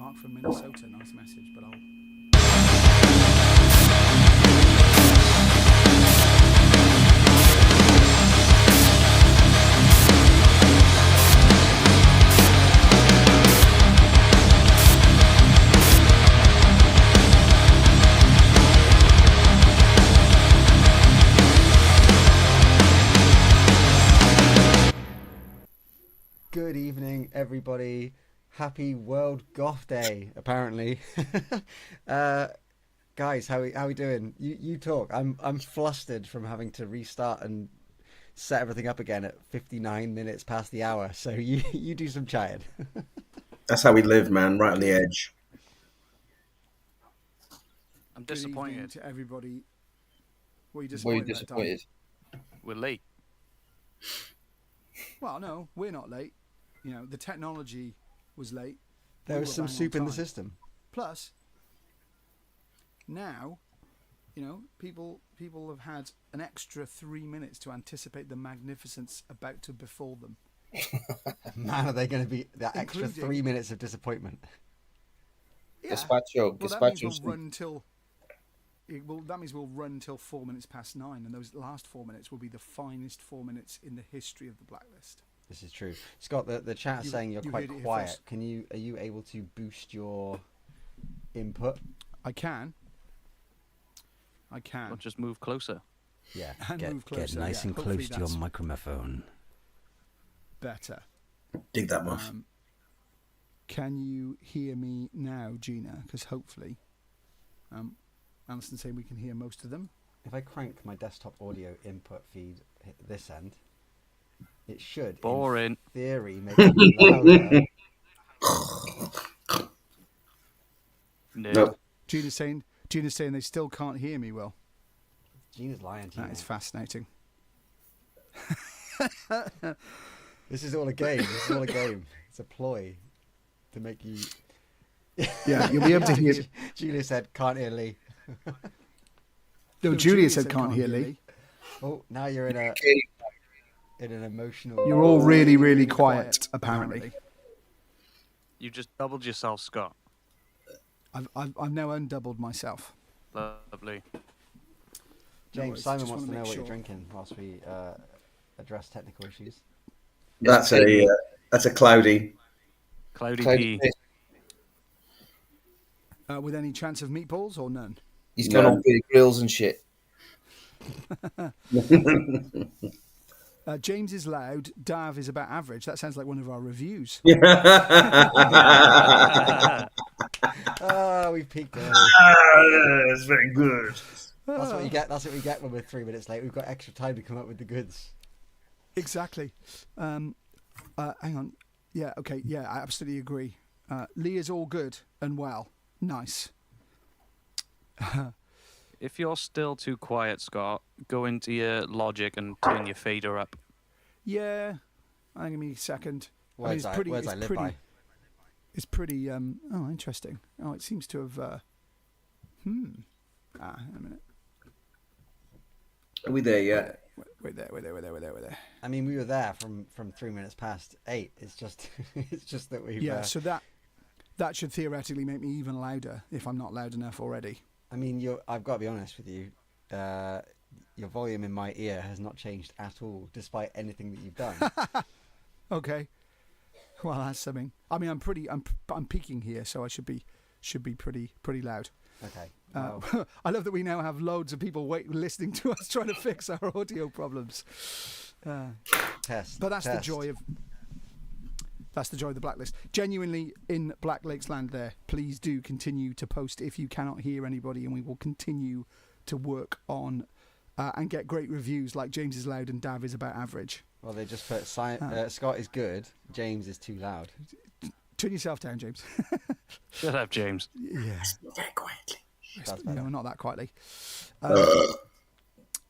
Mark from Minnesota, nice message, but I'll... Good evening, everybody. Happy World Goth Day, apparently. Guys, how we doing? You talk. I'm flustered from having to restart and set everything up again at 59 minutes past the hour. So you do some chatting. That's how we live, man. Right on the edge. I'm Good evening disappointed. to everybody. What are you Were you disappointed about, disappointed? We're late. Well, no, we're not late. You know, the technology was late. There We was were some bang on soup in the time. system. Plus, now, you know, people have had an extra 3 minutes to anticipate the magnificence about to befall them. Man, are they going to be that extra Including- 3 minutes of disappointment? Yeah. Gazpacho. Well, that means Gazpacho. we'll run till. That means we'll run till 4 minutes past 9, and those last 4 minutes will be the finest 4 minutes in the history of the Blacklist. This is true. Scott, the chat is saying you're you quite heard it here quiet. first. Are you able to boost your input? I can. Or just move closer. Yeah, And move closer, nice yeah. and Hopefully close to your that's- microphone. Better. Dig that muff. Can you hear me now, Gina? Because hopefully, Alison's saying we can hear most of them. If I crank my desktop audio input feed at this end, it should, Boring. in theory, make it louder. No. Nope. Gina's saying they still can't hear me well. Gina's lying to you. That is fascinating. This is all a game. This is all a game. It's a ploy to make you... Yeah, you'll be able to hear. Julia said, can't hear Lee. No, Julia said can't hear Lee. Oh, now you're in an emotional... You're all really, really quiet, apparently. You just doubled yourself, Scott. I've now undoubled myself. Lovely. James, worries, Simon just wants to wanna know make what you're sure. drinking whilst we address technical issues. That's a cloudy. Cloudy Cloudy P. Piss. With any chance of meatballs or none? He's gone on Beer Grills and shit. James is loud. Dav is about average. That sounds like one of our reviews. Oh, we peaked early. That's very good. That's what you get. That's what we get when we're 3 minutes late. We've got extra time to come up with the goods. Exactly. Hang on. Yeah, okay. Yeah, I absolutely agree. Lee is all good and well. Nice. If you're still too quiet, Scott, go into your Logic and turn your fader up. Yeah. Hang on me a second. I mean, Words I live by. It's pretty. Oh, interesting. Oh, it seems to have. Hang on a minute. Are we there yet? Wait there. I mean, we were there from 3 minutes past 8. It's just it's just that we've... Yeah, so that should theoretically make me even louder if I'm not loud enough already. I mean, I've got to be honest with you. Your volume in my ear has not changed at all, despite anything that you've done. Okay. Well, that's something. I mean, I'm peaking here, so I should be pretty loud. Okay. I love that we now have loads of people listening to us trying to fix our audio problems. Test. But that's the test. joy of the Blacklist. Genuinely, in Black Lakes land there, please do continue to post if you cannot hear anybody, and we will continue to work on and get great reviews like James is loud and Dav is about average. Well, they just put Scott is good, James is too loud. Turn yourself down, James. Shut up, James. Yeah. Very quietly. That's better. No, not that quietly.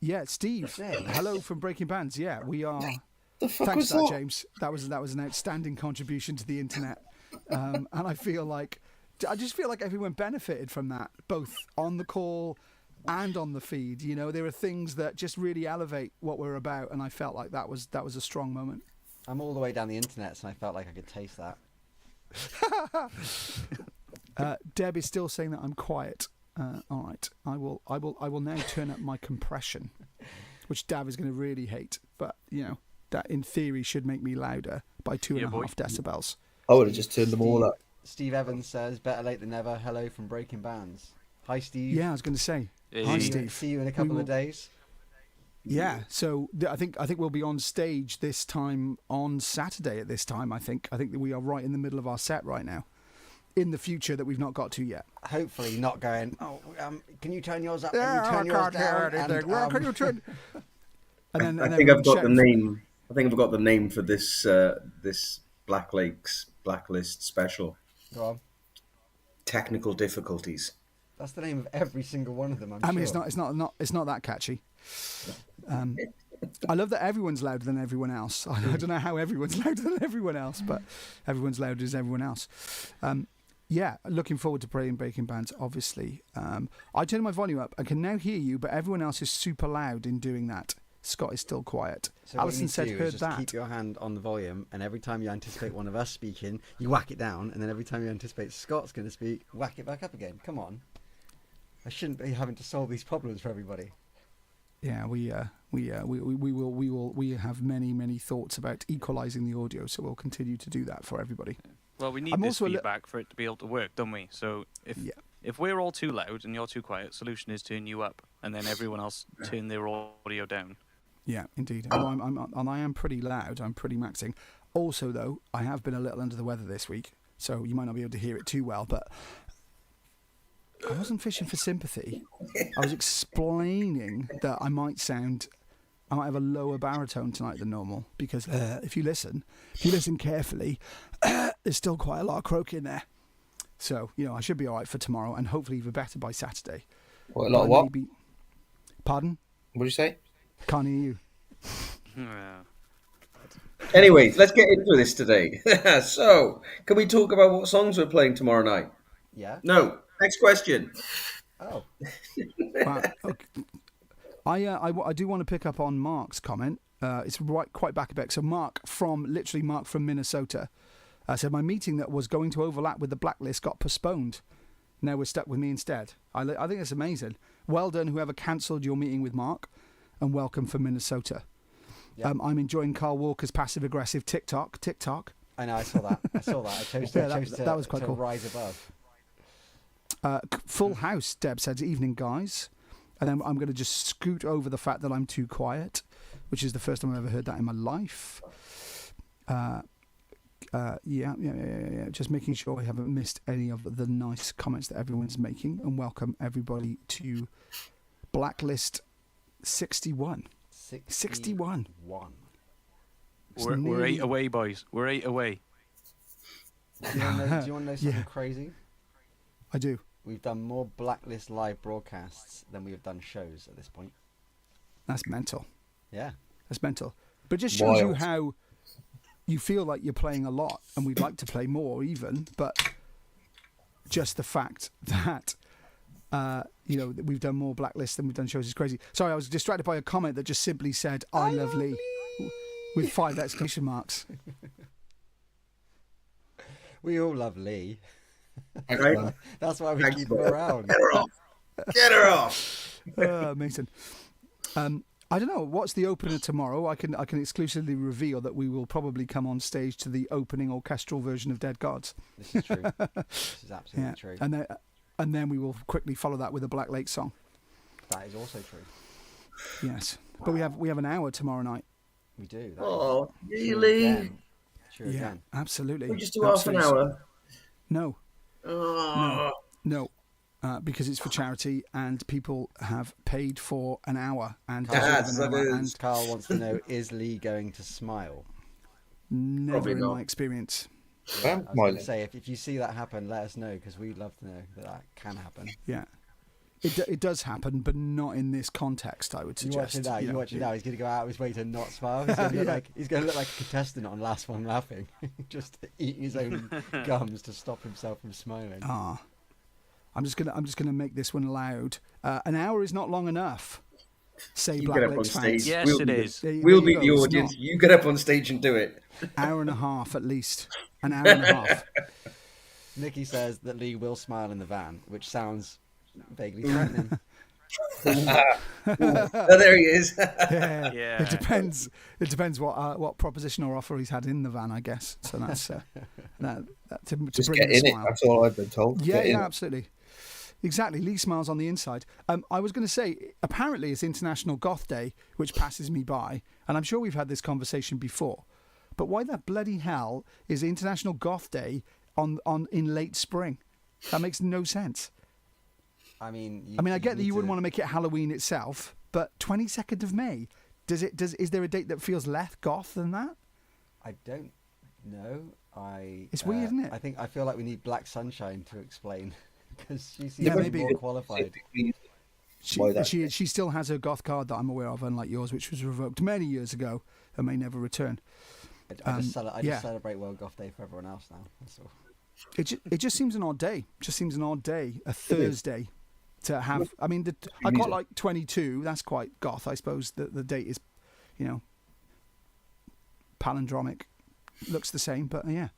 Yeah, Steve. James. Hello from Breaking Bands. Yeah, we are. The fuck Thanks was for that, that? James. That was an outstanding contribution to the internet, and I just feel like everyone benefited from that, both on the call and on the feed. You know, there are things that just really elevate what we're about, and I felt like that was a strong moment. I'm all the way down the internet, so I felt like I could taste that. Deb is still saying that I'm quiet. All right, I will now turn up my compression, which Dav is going to really hate. But that in theory should make me louder by 2.5 decibels. I would have just turned them all up. Steve Evans says, "Better late than never." Hello from Breaking Bands. Hi, Steve. Yeah, I was going to say. Hey. Hi, Steve. See you in a couple of days. Yeah, so I think we'll be on stage this time on Saturday. At this time, I think that we are right in the middle of our set right now. In the future that we've not got to yet. Hopefully, not going. Oh, can you turn yours up? Yeah, Can you turn yours down? anything. Well, can you turn? And I think I've got the name. I think I've got the name for this this Blacklist special. Go on. Technical difficulties. That's the name of every single one of them. I mean, it's not that catchy. I love that everyone's louder than everyone else. I don't know how everyone's louder than everyone else, but everyone's louder as everyone else. Yeah, looking forward to playing Breaking Bands, obviously. I turned my volume up. I can now hear you, but everyone else is super loud in doing that. Scott is still quiet. So Alison said, heard that. Keep your hand on the volume, and every time you anticipate one of us speaking, you whack it down, and then every time you anticipate Scott's going to speak, whack it back up again. Come on. I shouldn't be having to solve these problems for everybody. Yeah, we have many thoughts about equalising the audio, so we'll continue to do that for everybody. Well, we need this feedback for it to be able to work, don't we? So if we're all too loud and you're too quiet, solution is turn you up, and then everyone else turn their audio down. Yeah, indeed. Well, I am pretty loud. I'm pretty maxing. Also, though, I have been a little under the weather this week, so you might not be able to hear it too well, but I wasn't fishing for sympathy. I was explaining that I might have a lower baritone tonight than normal because if you listen carefully, there's still quite a lot of croak in there. So, I should be all right for tomorrow and hopefully even better by Saturday. What, a lot of what? Pardon? What did you say? Can't hear you. Anyways, let's get into this today. So, can we talk about what songs we're playing tomorrow night? Yeah. No. Next question. Oh. Wow. Okay. I do want to pick up on Mark's comment. It's quite back a bit. So Mark from Minnesota said, my meeting that was going to overlap with the Blacklist got postponed. Now we're stuck with me instead. I think that's amazing. Well done, whoever cancelled your meeting with Mark, and welcome from Minnesota. Yep. I'm enjoying Carl Walker's passive-aggressive TikTok. I know, I saw that. I chose that was quite cool. Rise above. Full house, Deb said, evening guys. And then I'm going to just scoot over the fact that I'm too quiet, which is the first time I've ever heard that in my life. Yeah. Just making sure I haven't missed any of the nice comments that everyone's making. And welcome everybody to Blacklist 61. 61. We're 8 away, boys. We're 8 away. Do you want to know something crazy? I do. We've done more Blacklist live broadcasts than we have done shows at this point. That's mental. Yeah. That's mental. But it just shows you how you feel like you're playing a lot, and we'd like to play more even, but just the fact that, that we've done more Blacklist than we've done shows is crazy. Sorry, I was distracted by a comment that just simply said, I love Lee, with 5 exclamation marks. We all love Lee. Right? That's why we keep her around. Get her off. Mason. I don't know. What's the opener tomorrow? I can exclusively reveal that we will probably come on stage to the opening orchestral version of Dead Gods. This is true. This is absolutely true. And then we will quickly follow that with a Black Lake song. That is also true. Yes, wow. But we have an hour tomorrow night. We do. Oh, really? True again. Absolutely. We just do half an hour. No. Oh. No. Because it's for charity and people have paid for an hour. And Carl wants to know, is Lee going to smile? Never Probably in not. my experience. I was going to say, if you see that happen, let us know, because we'd love to know that can happen. Yeah. It does happen, but not in this context, I would suggest. You watch it now. He's going to go out of his way to not smile. He's going to look like a contestant on Last One Laughing, just eating his own gums to stop himself from smiling. I'm just gonna make this one loud. An hour is not long enough. Say you Black get up on Lakes stage. fans. Yes, it is. We'll be the audience. You get up on stage and do it. Hour and a half at least. An hour and a half. Nikki says that Lee will smile in the van, which sounds vaguely threatening. Oh, there he is. Yeah. Yeah. It depends. It depends what proposition or offer he's had in the van, I guess. So that's that to Just bring get the in smile. it. That's all I've been told. Yeah, Get in yeah, it. absolutely. Exactly. Lee smiles on the inside. I was going to say, apparently it's International Goth Day, which passes me by, and I'm sure we've had this conversation before. But why the bloody hell is International Goth Day on in late spring? That makes no sense. I mean, I get that you wouldn't want to make it Halloween itself, but 22nd of May, is there a date that feels less goth than that? I don't know. It's weird, isn't it? I feel like we need Black Sunshine to explain because she seems Yeah, to be maybe. more qualified. Why that? She still has her goth card that I'm aware of, unlike yours, which was revoked many years ago and may never return. I just yeah. celebrate World Goth Day for everyone else now. That's all. It just seems an odd day. Just seems an odd day, a Thursday, to have. I mean, I got like 22. That's quite goth, I suppose. The date is, palindromic, looks the same, but yeah,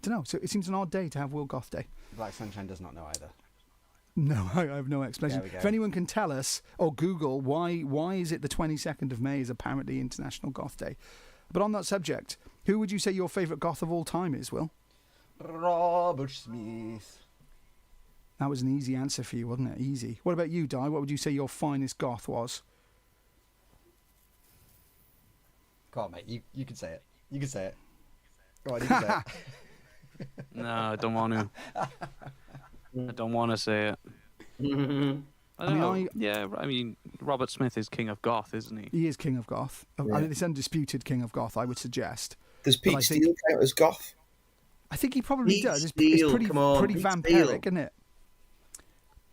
don't know. So it seems an odd day to have World Goth Day. Black Sunshine does not know either. No, I have no explanation. There we go. If anyone can tell us or Google why is it the 22nd of May is apparently International Goth Day. But on that subject, who would you say your favourite goth of all time is, Will? Robert Smith. That was an easy answer for you, wasn't it? Easy. What about you, Di? What would you say your finest goth was? Come on, mate. You can say it. You can say it. Go on, you can say it. No, I don't want to. I don't want to say it. I don't know. Yeah, I mean, Robert Smith is king of goth, isn't he? He is king of goth. Yeah. I mean, it's undisputed king of goth, I would suggest. Does But I Pete think- Steele count as goth? I think he probably Pete does. Steele, It's pretty, come on, pretty Pete vampiric, Steele. isn't it?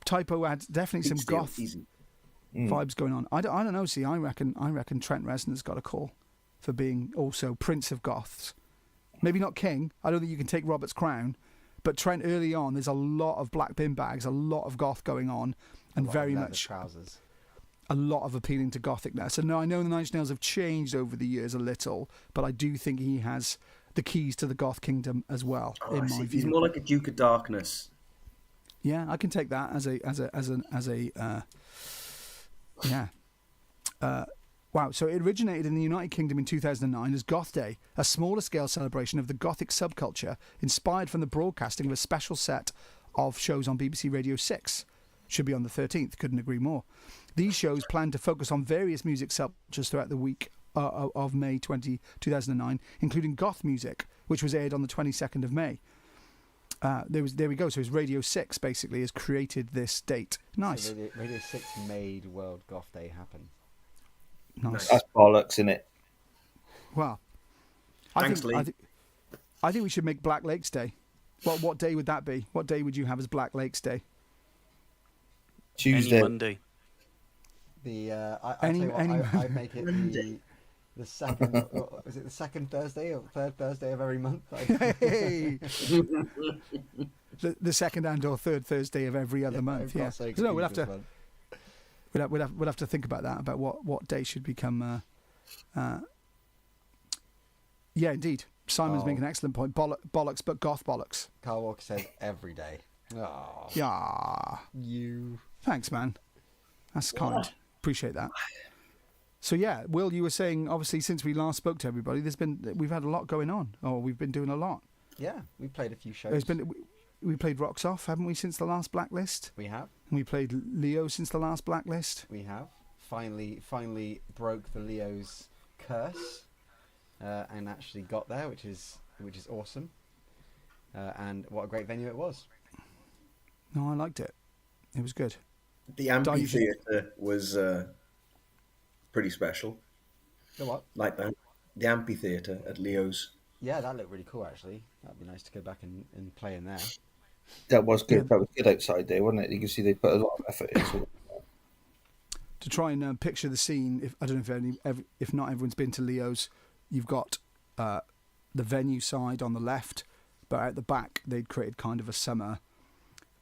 Typo had definitely some Still goth easy. vibes going on. I don't know. See, I reckon Trent Reznor's got a call for being also Prince of Goths. Maybe not king. I don't think you can take Robert's crown, but Trent early on, there's a lot of black bin bags, a lot of goth going on, and very Leather much trousers. a lot of appealing to gothicness. And no, I know the Nine Inch Nails have changed over the years a little, but I do think he has the keys to the goth kingdom as well. Oh, in I my see. view, He's more like a Duke of Darkness. yeah, I can take that as yeah. Wow, so it originated in the United Kingdom in 2009 as Goth Day, a smaller scale celebration of the Gothic subculture inspired from the broadcasting of a special set of shows on BBC Radio 6. Should be on the 13th, couldn't agree more. These shows plan to focus on various music subcultures throughout the week of May 2009, including goth music, which was aired on the 22nd of May. There we go. So it's Radio 6 basically has created this date. Nice. So Radio 6 made World Goth Day happen. Nice. That's bollocks, innit? Well, Thanks, Lee. I think we should make Black Lakes Day. What day would that be? What day would you have as Black Lakes Day? Tuesday. Any Monday. I make it the second. Is it the second Thursday or third Thursday of every month? Hey! the second and or third Thursday of every other month. Yeah. No, we'll have to. We'll have to think about that. About what day should become. Yeah, indeed. Simon's making an excellent point. Bollocks, but goth bollocks. Carl Walker says every day. Oh, Yeah. you. Thanks, man. That's kind. Appreciate that. So yeah, Will, you were saying obviously since we last spoke to everybody, we've had a lot going on, or we've been doing a lot. Yeah, we played a few shows. We played Rocks Off, haven't we, since the last Blacklist? We have. And we played Leo since the last Blacklist. We have. Finally broke the Leo's curse, and actually got there, which is awesome. And what a great venue it was. No, I liked it. It was good. The amphitheatre was pretty special. The what? Like that. The amphitheatre at Leo's. Yeah, that looked really cool actually. That'd be nice to go back and play in there. That was good. Yeah. That was good outside there, wasn't it? You can see they put a lot of effort into it. To try and picture the scene, I don't know if not everyone's been to Leo's, you've got the venue side on the left, but at the back they'd created kind of a summer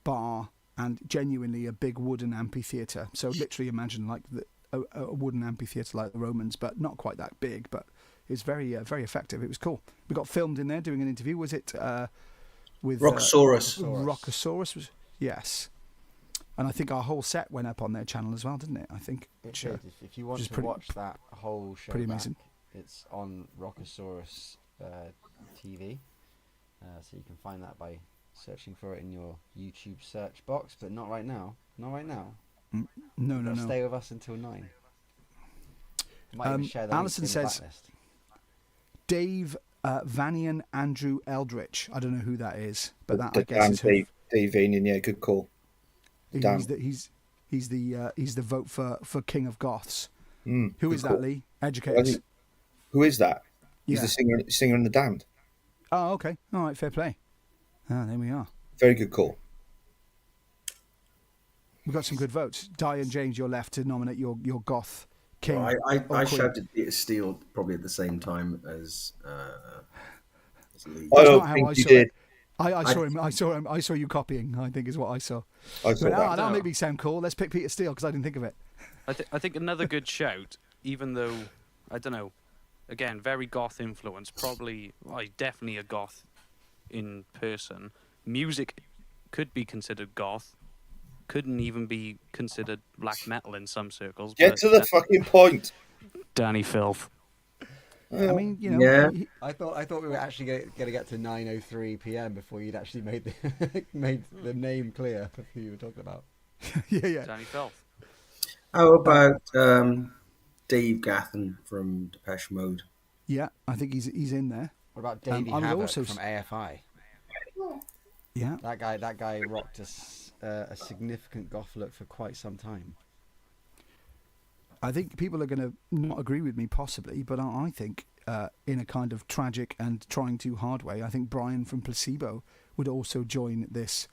bar and genuinely a big wooden amphitheatre. So literally imagine like a wooden amphitheatre like the Romans, but not quite that big. But it's very very effective. It was cool. We got filmed in there doing an interview. Was it with Rockosaurus. Rockosaurus was yes, and I think our whole set went up on their channel as well, didn't it? I think. It did. If you want to watch that whole show, pretty amazing. It's on Rockosaurus TV, so you can find that by searching for it in your YouTube search box. But not right now. Not right now. No. Stay with us until 9. Might even share the Alison link in the says, Blacklist. Dave Vanian Andrew Eldritch. I don't know who that is, but that I guess Dan, is who. Dave Vanian, yeah, good call. He's the vote for King of Goths. Mm, who is that, Lee? Educate us. Who is that? He's Yeah. the singer in The Damned. Oh, okay. All right, fair play. Ah, there we are. Very good call. We've got some good votes. Di and James, you're left to nominate your Goth King. Well, I Queen. shouted Peter Steele probably at the same time as Lee. I That's don't not how think I you saw did. it. I saw him. I saw you copying. I think is what I saw. I saw But, that. that'll make me sound cool. Let's pick Peter Steele because I didn't think of it. I think another good shout, even though, I don't know, again, very goth influence, probably, definitely a goth in person. Music could be considered goth, couldn't even be considered black metal in some circles. Get but to the fucking point. Danny Filth. I mean, you know, Yeah. I thought we were actually going to get to 9:03 p.m. before you'd actually made the name clear of who you were talking about. yeah. Danny Filth. How about Dave Gahan from Depeche Mode? Yeah, I think he's in there. What about Davey I would Havoc also from AFI? Yeah. That guy rocked a significant goth look for quite some time. I think people are going to not agree with me, possibly, but I think in a kind of tragic and trying too hard way, I think Brian from Placebo would also join this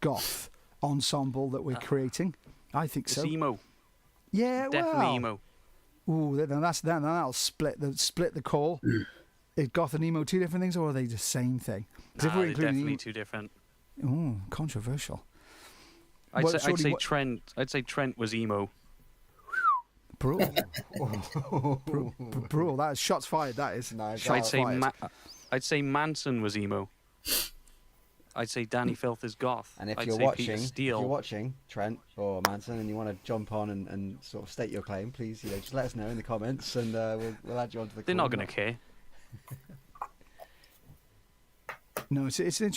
goth ensemble that we're creating. I think It's so. emo. Yeah, Definitely well. emo. Ooh, that'll split the call. Is goth and emo two different things, or are they the same thing? 'Cause if Nah, we're they're including definitely two different. ooh, controversial. I'd Well, say surely Trent. I'd say Trent was emo. Brutal. Brutal. That is shots fired. That is. No, Shots fired. I'd say Manson was emo. I'd say Danny Filth is goth. And if I'd you're say Peter Steele. watching Trent or Manson, and you want to jump on and sort of state your claim, please, just let us know in the comments, and we'll add you onto the. They're not going to care. No, it's an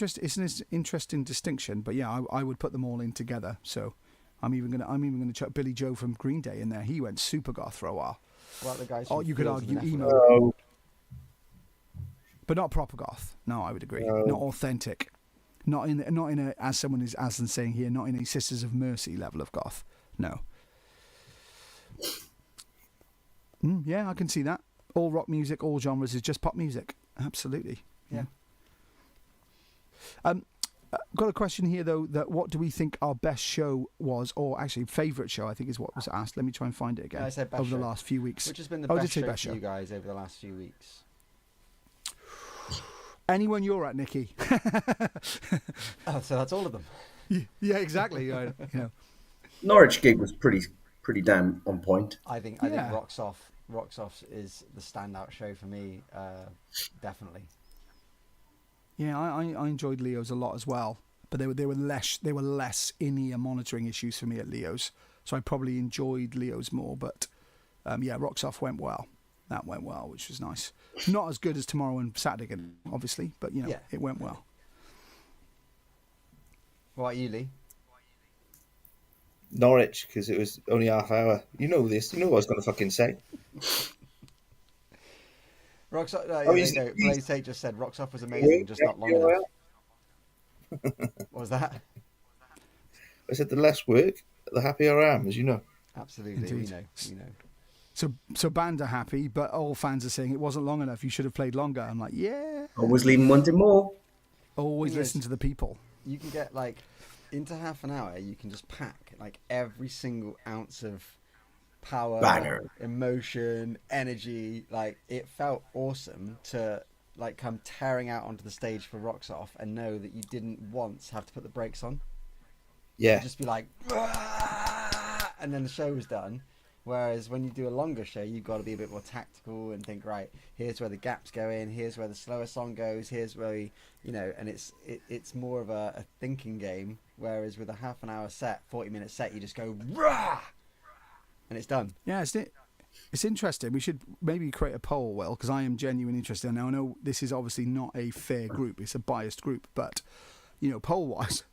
interesting distinction, but yeah, I would put them all in together. So, I'm even gonna chuck Billy Joe from Green Day in there. He went super goth for a while. Well, the guys. Oh, from you could Fields of argue Nephilim. emo, Oh, but not proper goth. No, I would agree. No. Not authentic. Not in a as someone is saying here, not in a Sisters of Mercy level of goth. No. Yeah, I can see that. All rock music, all genres is just pop music. Absolutely. Yeah. Got a question here though. That what do we think our best show was, or actually favourite show? I think is what was asked. Let me try and find it again. I said best over the show. last few weeks. Which has been the I best did say show best for show. you guys over the last few weeks? Anyone you're at, Nikki. Oh, so that's all of them. Yeah, exactly. You know. Norwich gig was pretty damn on point. I think Yeah. Rocks Off is the standout show for me, definitely. Yeah, I enjoyed Leo's a lot as well, but they were less in-ear monitoring issues for me at Leo's, so I probably enjoyed Leo's more. But yeah, Rocks Off went well. That went well, which was nice. Not as good as tomorrow and Saturday, obviously, but Yeah. it went well. What about you, Lee? Norwich, because it was only half hour. You know this. You know what I was going to fucking say. Rocks Off. he's- Blaze Tate just said Rocks Off was amazing, just not long enough. What was that? I said the less work, the happier I am, as you know. Absolutely, Indeed. we know. So band are happy, but all fans are saying it wasn't long enough. You should have played longer. I'm like, yeah. Always leaving wanting more. Always Thing is- listen to the people. You can get into half an hour. You can just pack every single ounce of power, Banger. emotion, energy. It felt awesome to come tearing out onto the stage for Rocks Off and know that you didn't once have to put the brakes on. Yeah. Just be like, "Ah!" And then the show was done, Whereas when you do a longer show, you've got to be a bit more tactical and think, right, here's where the gaps go in, here's where the slower song goes, here's where we, and it's more of a thinking game. Whereas with a half an hour set, 40-minute set, you just go rah, and it's done. Yeah, it's interesting. We should maybe create a poll, Will, because I am genuinely interested. Now I know this is obviously not a fair group; it's a biased group, but poll-wise.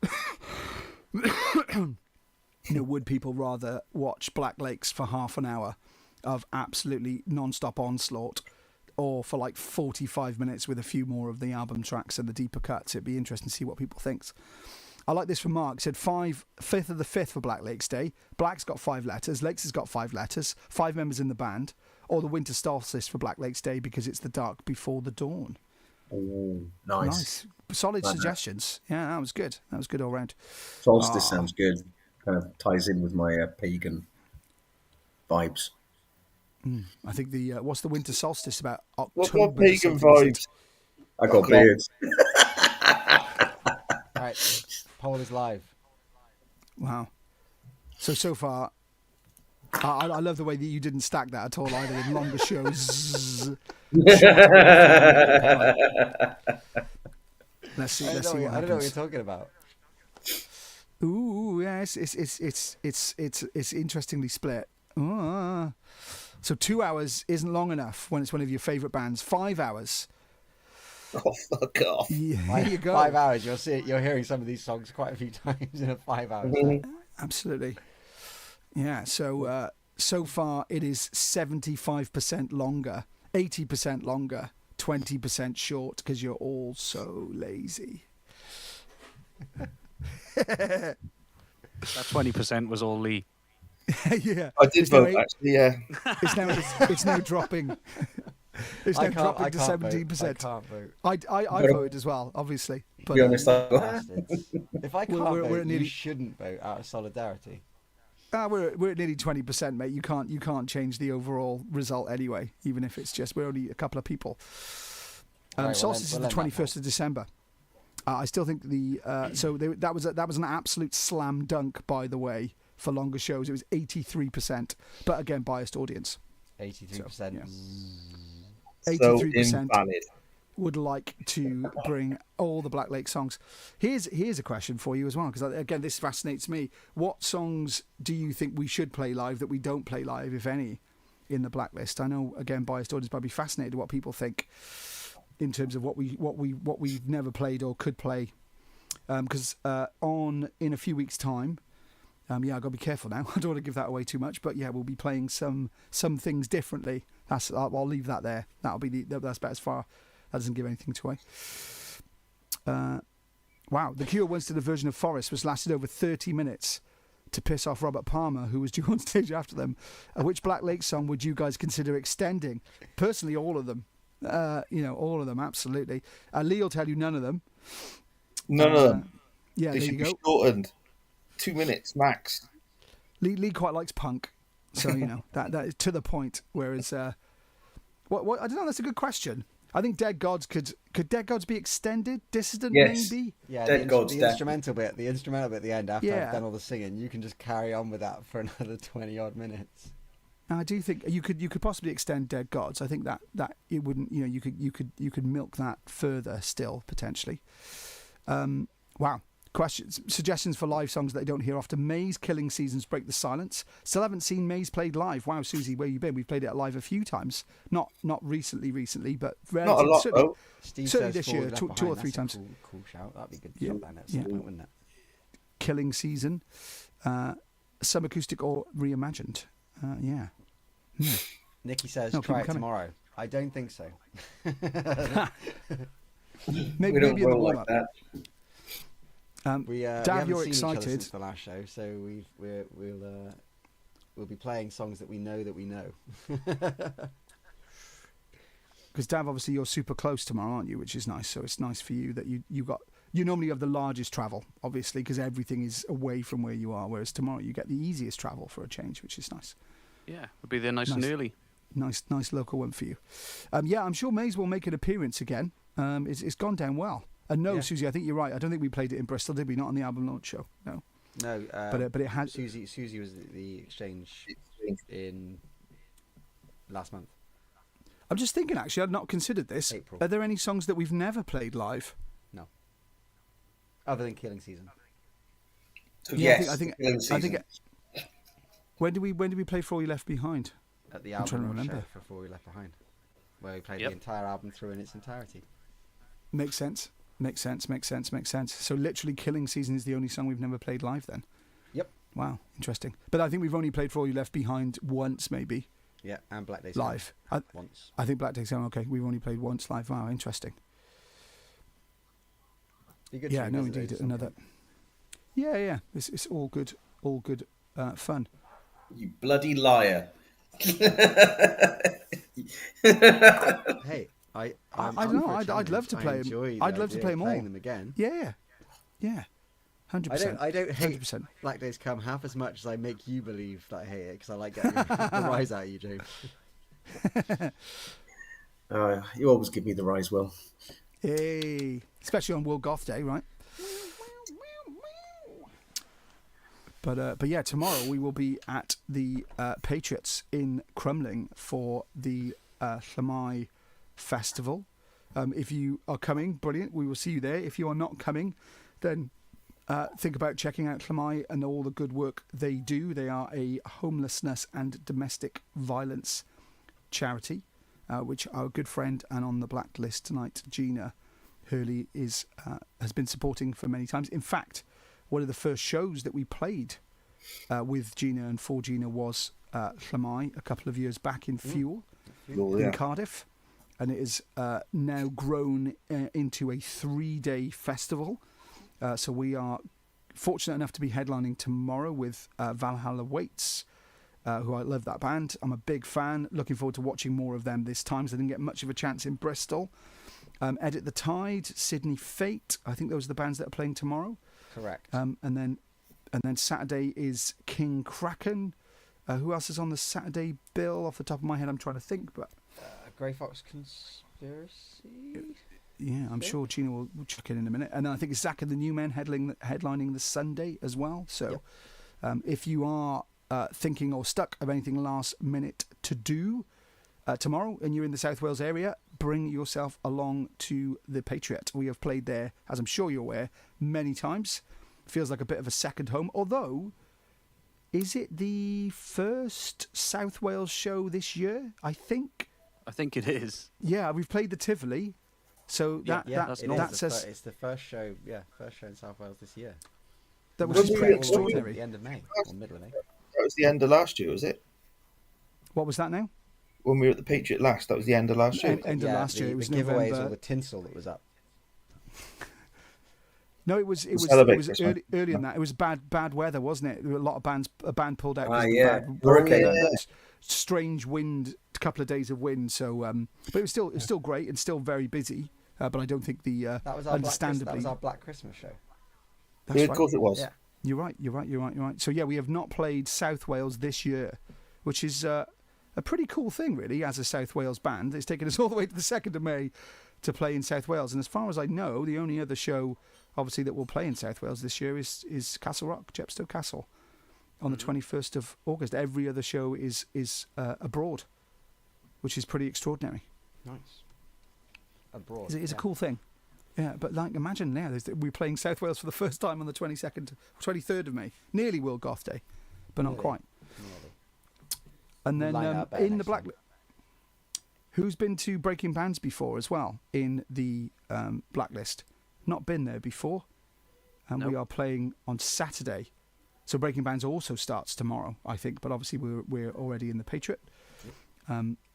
Would people rather watch Black Lakes for half an hour of absolutely non-stop onslaught, or for like 45 minutes with a few more of the album tracks and the deeper cuts? It'd be interesting to see what people think. I like this from Mark. It said 5th of the 5th for Black Lakes Day. Black's got 5 letters. Lakes has got 5 letters. 5 members in the band. Or the winter solstice for Black Lakes Day because it's the dark before the dawn. Oh, nice. Solid suggestions. Yeah, that was good. That was good all round. Solstice sounds good. Kind of ties in with my pagan vibes. I think what's the winter solstice about? What October. pagan vibes? I got beards. Right, poll is live. Wow. So far, I love the way that you didn't stack that at all either with longer shows. Let's see. I Let's see what don't know what happens. you're talking about. Ooh, yeah, it's interestingly split. So 2 hours isn't long enough when it's one of your favourite bands. 5 hours. Oh, fuck off. Yeah, here you go. 5 hours. You're hearing some of these songs quite a few times in a 5 hours. Absolutely. Yeah. So far it is 75% longer, 80% longer, 20% short because you're all so lazy. That 20% was all Lee. Yeah. I did vote, actually, yeah. It's now dropping. It's now dropping to 17%. I can't vote. I voted as well, obviously. To But be honest, Bastards. If I can't we're vote, at nearly- you shouldn't vote out of solidarity. we're at nearly 20%, mate. You can't change the overall result anyway, even if it's just we're only a couple of people. Right, Solstice we'll is the end that 21st of December. I still think that was an absolute slam dunk, by the way, for longer shows. It was 83%, but again, biased audience. 83%. So, yeah. So 83% invalid. would like to bring all the Black Lake songs. Here's a question for you as well, because again, this fascinates me. What songs do you think we should play live that we don't play live, if any, in the Blacklist? I know, again, biased audience, but I'd be fascinated what people think in terms of what we've never played or could play. Because in a few weeks' time, I've got to be careful now. I don't want to give that away too much, but yeah, we'll be playing some things differently. I'll leave that there. That'll be that's about as far. That doesn't give anything away. Wow, The Cure once did a version of Forest which lasted over 30 minutes to piss off Robert Palmer, who was due on stage after them. Which Black Lake song would you guys consider extending? Personally, all of them. All of them, absolutely. Lee will tell you none of them. None of them. Yeah, They there should you be go. shortened. 2 minutes max. Lee quite likes punk, so that is to the point. Whereas, what I don't know. That's a good question. I think Dead Gods could Dead Gods be extended? Dissident Yes. maybe. Yeah, Dead Gods, the instrumental bit at the end after Yeah. I've done all the singing, you can just carry on with that for another 20 odd minutes. I do think you could possibly extend Dead Gods. I think that it wouldn't. You could milk that further still potentially. Wow. Suggestions for live songs that I don't hear often. Maze, Killing Seasons, Break the Silence. Still haven't seen Maze played live. Wow, Susie, where you been? We've played it live a few times. Not recently, but Not a lot, certainly, though. Steve certainly says this year, Forward Left two or Behind, three that's times. a cool shout. That'd be good to Yeah. shop down at some point, wouldn't it? Killing Season, some acoustic or reimagined. Yeah. Nikki says, No, keep try them it coming. tomorrow. I don't think so. Maybe We don't in the roll warm like up. that. Dav, We haven't you're seen each other excited. since the last show, so we'll be playing songs that we know that we know. Because Dav, obviously you're super close tomorrow, aren't you? Which is nice. So it's nice for you that you normally have the largest travel, obviously, because everything is away from where you are. Whereas tomorrow you get the easiest travel for a change, which is nice. Yeah, we'll be there nice and early. Nice local one for you. I'm sure Maze will make an appearance again. It's gone down well. And no, Yeah. Susie, I think you're right. I don't think we played it in Bristol, did we? Not on the album launch show. No. No, But it had. Susie was the exchange. in last month. I'm just thinking, actually, I'd not considered this. April. Are there any songs that we've never played live? No. Other than Killing Season. So Yeah, yes, I think. the killing I think. season. When did we play For All You Left Behind? At the I'm trying to album remember. show for Before We Left Behind. Where we played Yep. the entire album through in its entirety. Makes sense. Makes sense. Makes sense. Makes sense. So literally, Killing Season is the only song we've never played live. Then. Yep. Wow, interesting. But I think we've only played For All You Left Behind once, maybe Yeah, and Black Days live. once. I think Black Days Home. Okay, we've only played once live. Wow, interesting. Be good Yeah, to no, revisit indeed, those at some another. point. Yeah. It's all good. All good. Fun. You bloody liar. Hey, I I'm don't know. for a I'd love challenge. to I play 'em. enjoy the I'd love to idea play of 'em playing all. them again. Yeah. 100%. I don't hate 100%. Black Days Come half as much as I make you believe that I hate it because I like getting the rise out of you, James. You always give me the rise, Will. Hey, especially on World Goth Day, right? But yeah, tomorrow we will be at the Patriots in Crumlin for the Llamai Festival. If you are coming, brilliant. We will see you there. If you are not coming, then think about checking out Llamai and all the good work they do. They are a homelessness and domestic violence charity, which our good friend and on the Blacklist tonight, Gina Hurley, has been supporting for many times. In fact, one of the first shows that we played with Gina and for Gina was Llamai a couple of years back in Fuel in Cardiff. And it is now grown into a 3-day festival. So we are fortunate enough to be headlining tomorrow with Valhalla Waits, who I love that band. I'm a big fan. Looking forward to watching more of them this time, so I didn't get much of a chance in Bristol. Edit the Tide, Sydney Fate. I think those are the bands that are playing tomorrow. Correct. And then Saturday is King Kraken. Who else is on the Saturday bill? Off the top of my head, I'm trying to think, but Grey Fox Conspiracy? yeah, I'm sure Gina will check in a minute. And then I think it's Zach and the New Men headlining the Sunday as well. So if you are thinking or stuck of anything last minute to do tomorrow and you're in the South Wales area, bring yourself along to the Patriot. We have played there, as I'm sure you're aware, many times. Feels like a bit of a second home. Although, is it the first South Wales show this year? I think it is. Yeah, we've played the Tivoli. So Yeah, that's that says it's the first show. Yeah, first show in South Wales this year. that Was was it pretty really- At extraordinary. the end of May or middle of May. That was the end of last year, was it? What was that now? When we were at the Patriot last, that was the end of last year. End of last year. It was the giveaways November. or the tinsel that was up. No, it was Celebrate Christmas. earlier than that. It was bad weather, wasn't it? There were a lot of a band pulled out. 'cause Ah, of the yeah. bad Hurricane. that strange wind, a couple of days of wind. So, but it was still great and still very busy. But I don't think the That was our understandably. Black Christmas show. That's Yeah, right. of course it was. Yeah. You're right. So yeah, we have not played South Wales this year, which is a pretty cool thing, really, as a South Wales band. It's taken us all the way to the 2nd of May to play in South Wales, and as far as I know, the only other show, obviously, that will play in South Wales this year is Castle Rock, Chepstow Castle, on the 21st of August. Every other show is abroad, which is pretty extraordinary. Nice. Abroad. It's a cool thing. Yeah, but like, imagine now we're playing South Wales for the first time on the 23rd of May, nearly World Goth Day, but not Nearly. quite. Nearly. And then Line out better in the next Black, time. who's been to Breaking Bands before as well in the Blacklist? Not been there before, and we Nope. are playing on Saturday. So Breaking Bands also starts tomorrow, I think, but obviously we're already in the Patriot.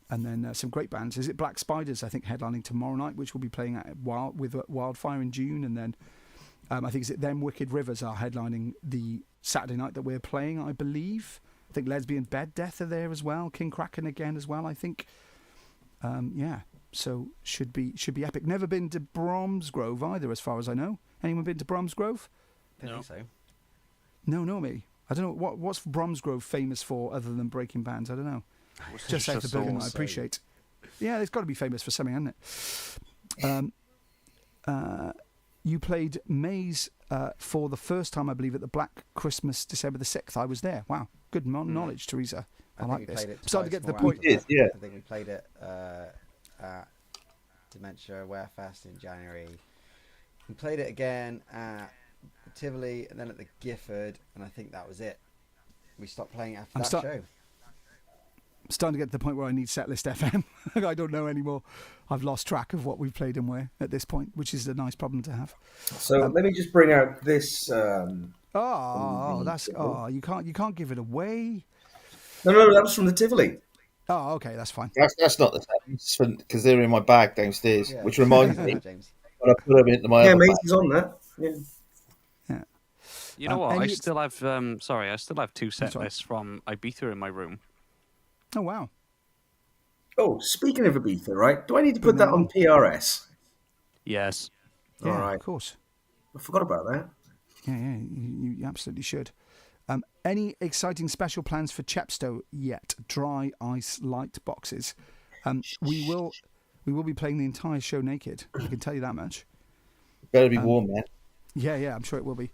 And then some great bands. Is it Black Spiders? I think headlining tomorrow night, which will be playing at Wildfire in June, and then I think is it them Wicked Rivers are headlining the Saturday night that we're playing, I believe. I think Lesbian Bed Death are there as well. King Kraken again as well, I think. Yeah, so should be epic. Never been to Bromsgrove either, as far as I know. Anyone been to Bromsgrove? Don't No. think so. No, me. I don't know what's Bromsgrove famous for other than Breaking Bands. I don't know. Just south of Birmingham, I appreciate. Yeah, it's got to be famous for something, hasn't it? You played Maze for the first time, I believe, at the Black Christmas, December the 6th. I was there. Wow, good knowledge, Teresa. I like think we this. played it I'm starting to get to the twice point. more after Yeah. I think we played it at Dementia Aware Fest in January. We played it again at Tivoli and then at the Gifford, and I think that was it. We stopped playing after that show. Starting to get to the point where I need Setlist FM. I don't know anymore. I've lost track of what we've played and where at this point, which is a nice problem to have. So let me just bring out this. You can't give it away. No, that was from the Tivoli. Oh, okay, that's fine. That's not the same because they're in my bag downstairs, Yeah. which reminds me James. when I put them into my Yeah, other bag. Maisie's on that. Yeah. You know what? I any- still have. I still have 2 set That's all right. lists from Ibiza in my room. Oh wow. Oh, speaking of Ibiza, right? Do I need to Bring put that them on on. PRS? Yes. Yeah, All right. of course. I forgot about that. Yeah, you absolutely should. Any exciting special plans for Chepstow yet? Dry ice light boxes. We will be playing the entire show naked. I can tell you that much. Better be warm, man. Yeah, I'm sure it will be.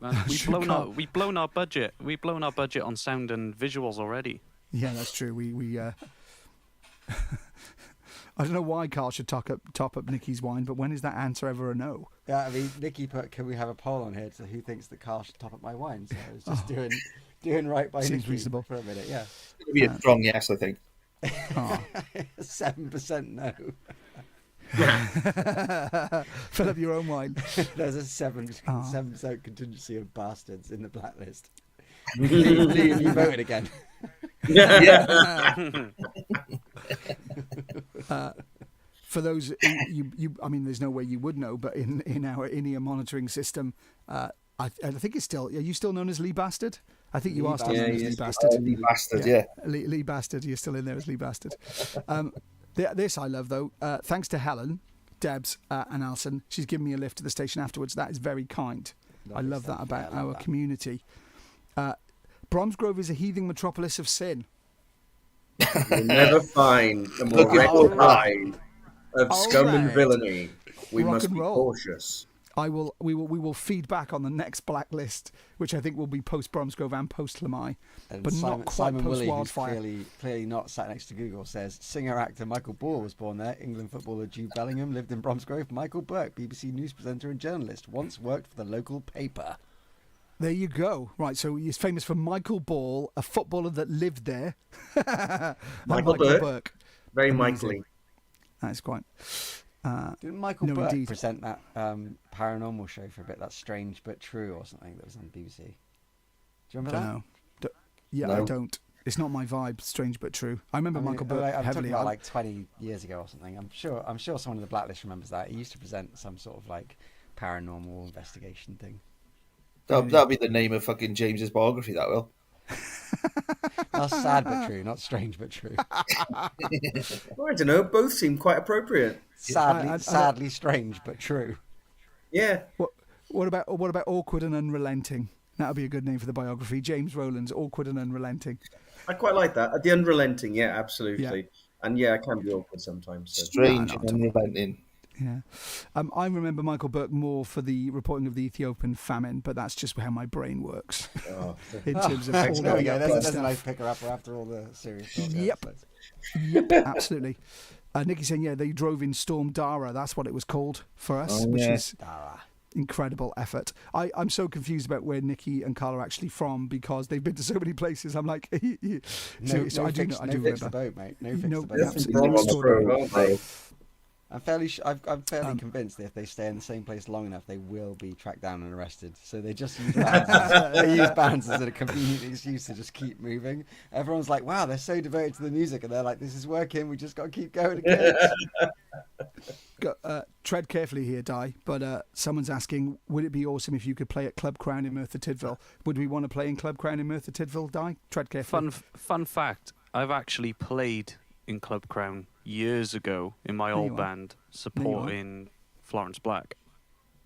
Man, we've Should blown come. we've blown our budget. We've blown our budget on sound and visuals already. Yeah, that's true. We I don't know why Carl should top up Nicky's wine, but when is that answer ever a no? Yeah, I mean, Nikki put, can we have a poll on here to who thinks that Carl should top up my wine? So I was just doing right by Seems Nikki reasonable. for a minute, yeah. It's going to be a strong yes, I think. Oh. 7% no. Fill up your own wine. There's a 7% Oh. contingency of bastards in the blacklist. You voted again. For those you, I mean, there's no way you would know, but in our in-ear monitoring system, I think it's still. Are you still known as Lee Bastard? I think you Lee are still Bastard. known as Yeah, Lee yes. Bastard. Lee Bastard, yeah. Lee Bastard, you're still in there as Lee Bastard. This I love though. Thanks to Helen, Debs, and Alison. She's given me a lift to the station afterwards. That is very kind. I Lovely love stuff. that about Yeah, I love our that. community. Bromsgrove is a heathing metropolis of sin. You'll never find a more Looking record for- high of All scum and right. villainy. We Rock must and be roll. cautious. We will feed back on the next Blacklist, which I think will be post Bromsgrove and post Lamai, And but Simon, not quite Simon post Woolley, who's Wildfire. clearly not sat next to Google, says singer-actor Michael Ball was born there. England footballer Jude Bellingham lived in Bromsgrove. Michael Burke, BBC news presenter and journalist, once worked for the local paper. There you go. Right, so he's famous for Michael Ball, a footballer that lived there. And Michael Burke. Very Amazing. Michael-y. That's quite. Didn't Michael No, Burke indeed. present that paranormal show for a bit, that Strange But True or something that was on BBC? Do you remember Don't that? know. Yeah, No. I don't. It's not my vibe. Strange but true. I remember Michael Burke I'm heavily. talking about like 20 years ago or something. I'm sure someone in the Blacklist remembers that. He used to present some sort of like paranormal investigation thing. That'll be the name of fucking James's biography, that will. That's sad but true, not strange but true. I don't know. Both seem quite appropriate. Sadly strange but true. Yeah. What about awkward and unrelenting? That would be a good name for the biography. James Rowland's Awkward and Unrelenting. I quite like that. The unrelenting, yeah, absolutely. Yeah. And yeah, I can be awkward sometimes. So. Strange No, and unrelenting. Yeah, I remember Michael Burke more for the reporting of the Ethiopian famine, but that's just how my brain works Oh. in terms of all There we the go. upbeat There's a stuff. nice picker upper after all the serious talk. Yep. Yep, absolutely. Nicky saying, yeah, they drove in Storm Dara. That's what it was called for us, Oh, which yeah. is incredible effort. I'm so confused about where Nicky and Carl are actually from because they've been to so many places. I'm like, so I do fix, know, I no do fix remember. the boat, mate. No fix No, the boat. absolutely Bromsgrove, extraordinary. aren't they? I'm fairly convinced that if they stay in the same place long enough, they will be tracked down and arrested. So they just use bands as a convenient excuse to just keep moving. Everyone's like, wow, they're so devoted to the music. And they're like, this is working. We just got to keep going again. Tread carefully here, Di, but someone's asking, would it be awesome if you could play at Club Crown in Merthyr Tydfil? Would we want to play in Club Crown in Merthyr Tydfil, Di? Tread carefully. Fun fact: I've actually played in Club Crown years ago in my There old you are. band supporting Florence Black.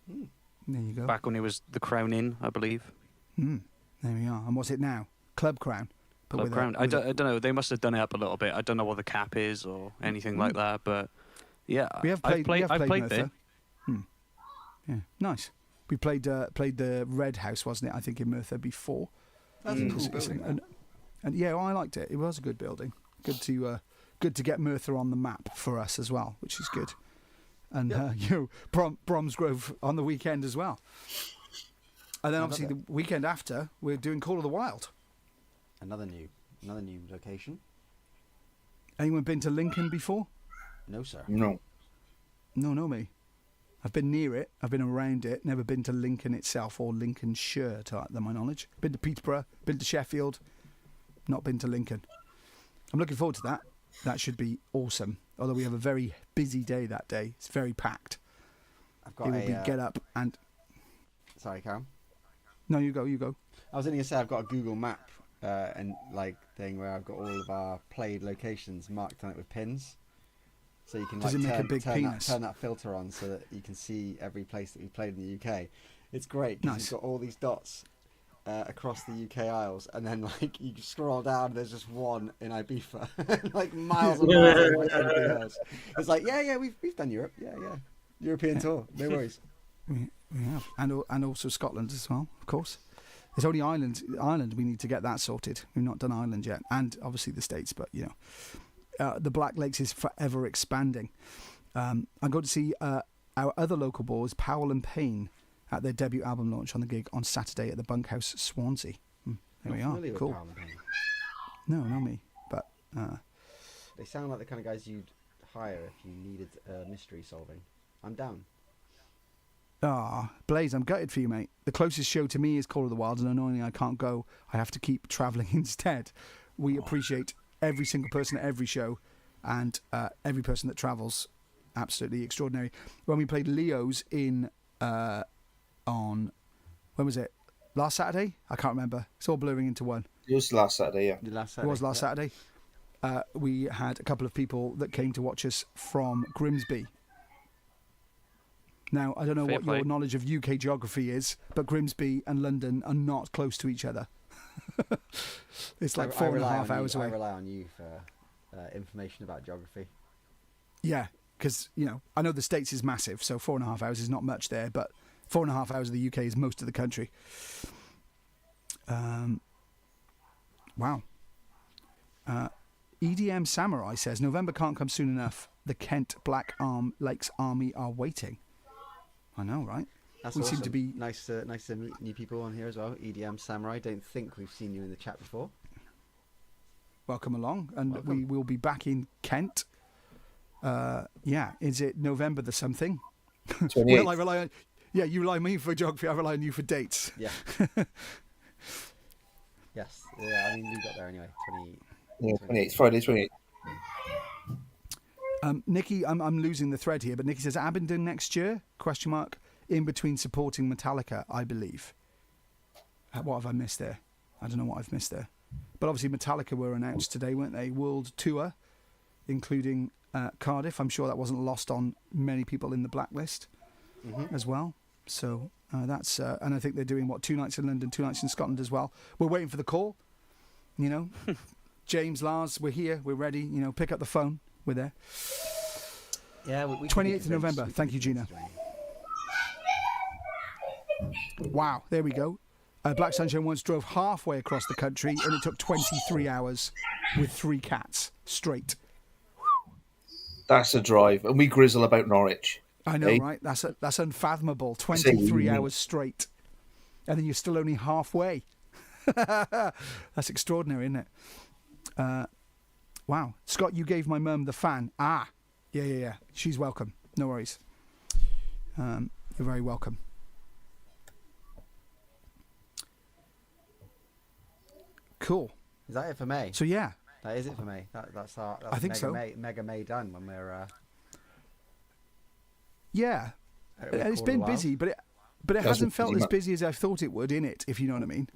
There you go. Back when it was the Crown Inn, I believe. There we are. And what's it now? Club Crown. But Club with a- Crown. I with a- don't know. They must have done it up a little bit. I don't know what the cap is or anything like that. But yeah, We have I've played. I've played Merthyr. there. Yeah, nice. We played the Red House, wasn't it? I think in Merthyr before. That's a cool It's building. And yeah, I liked it. It was a good building. Good to get Merthyr on the map for us as well, which is good. And Bromsgrove on the weekend as well. And then obviously the weekend after, we're doing Call of the Wild. Another new location. Anyone been to Lincoln before? No, sir. No. No, me. I've been near it. I've been around it. Never been to Lincoln itself or Lincolnshire, to my knowledge. Been to Peterborough. Been to Sheffield. Not been to Lincoln. I'm looking forward to that. That should be awesome. Although we have a very busy day that day. It's very packed. I've got It will be get up and... Sorry, Karen. No, you go. I was only gonna say I've got a Google Map and thing where I've got all of our played locations marked on it with pins, so you can Does it make a big penis? turn that filter on so that you can see every place that we played in the UK. It's great because Nice. you've got all these dots across the UK Isles, and then you scroll down, there's just one in Ibiza, like miles and miles away from everything else. It's like we've done Europe, European tour, no worries. We have. And also Scotland as well, of course. It's only Ireland we need to get that sorted. We've not done Ireland yet. And obviously the States, but, the Black Lakes is forever expanding. I'm going to see our other local boys, Powell and Payne, at their debut album launch on the gig on Saturday at the Bunkhouse, Swansea. There we are. Cool. No, not me. But They sound like the kind of guys you'd hire if you needed mystery solving. I'm down. Blaze, I'm gutted for you, mate. The closest show to me is Call of the Wild, and annoyingly I can't go. I have to keep travelling instead. We appreciate every single person at every show, and every person that travels. Absolutely extraordinary. When we played Leo's on when was it? Last Saturday? I can't remember. It's all blurring into one. It was last Saturday, yeah. It was last Saturday. We had a couple of people that came to watch us from Grimsby. Now, I don't know Fair what play. your knowledge of UK geography is, but Grimsby and London are not close to each other. It's like 4.5 hours away. I rely on you for information about geography. Yeah, because, I know the States is massive, so 4.5 hours is not much there, but 4.5 hours of the UK is most of the country. Wow. EDM Samurai says, November can't come soon enough. The Kent Black Lakes Army are waiting. I know, right? That's We awesome. seem to be... nice to meet new people on here as well. EDM Samurai. Don't think we've seen you in the chat before. Welcome along. And Welcome. we will be back in Kent. Is it November the something? 28th. Well, I rely on... Yeah, you rely on me for geography. I rely on you for dates. Yeah. Yes. Yeah. I mean, we got there anyway. 28th, Friday 28th. Nikki, I'm losing the thread here, but Nikki says Abingdon next year? ? In between supporting Metallica, I believe. What have I missed there? I don't know what I've missed there. But obviously Metallica were announced today, weren't they? World tour, including Cardiff. I'm sure that wasn't lost on many people in the Blacklist as well. So that's and I think they're doing 2 nights in London, 2 nights in Scotland as well. We're waiting for the call. James, Lars, we're here, we're ready. Pick up the phone. We're there. Yeah. We 28th of November. Thank you, Gina. Wow, there we go. Black Sunshine once drove halfway across the country, and it took 23 hours with 3 cats straight. That's a drive. And we grizzle about Norwich. I know, Hey. right? That's unfathomable. 23 hours straight, and then you're still only halfway. That's extraordinary, isn't it? Wow, Scott, you gave my mum the fan. Yeah. She's welcome. No worries. You're very welcome. Cool. Is that it for May? So yeah, That is it for May. That's I think so. Mega May done when we're. yeah. we And it's record been a while. busy, but it That's hasn't a felt busy as busy as I thought it would in it. If you know what I mean.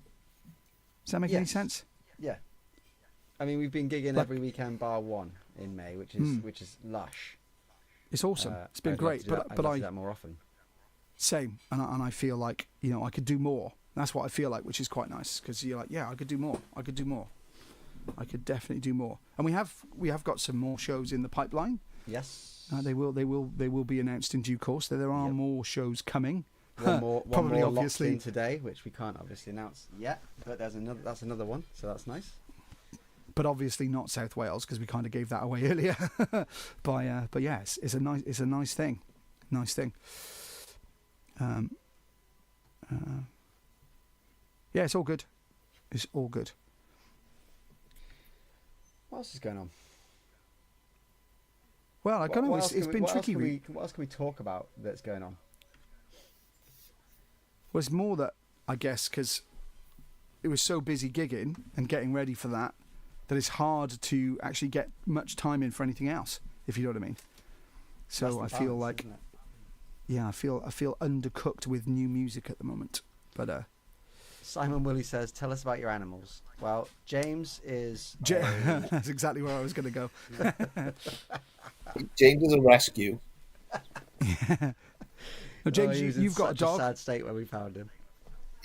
Does that make any Yes. sense? Yeah. I mean, we've been gigging Like- every weekend bar one in May, which is lush. It's awesome. It's been I'd love great, to do that- but I'd love to I do that more often. same, and I feel like I could do more. That's what I feel like, which is quite nice because you're like, yeah, I could do more. I could do more. I could definitely do more. And we have got some more shows in the pipeline. Yes. They will be announced in due course. There are Yep. more shows coming. One more Probably locked obviously. in today, which we can't obviously announce yet, but that's another one, so that's nice. but obviously not South Wales because we kind of gave that away earlier. But yes, it's a nice thing. Nice thing. Yeah, it's all good. It's all good. What else is going on? Well, I don't know. It's been tricky. What else can we talk about that's going on? Well, it's more that, I guess, because it was so busy gigging and getting ready for that it's hard to actually get much time in for anything else, if you know what I mean. So I feel like, yeah, I feel undercooked with new music at the moment. But Simon Willie says, "Tell us about your animals." Well, James is. that's exactly where I was going to go. James is a rescue. No, James, he was in you've got a such dog. sad state when we found him.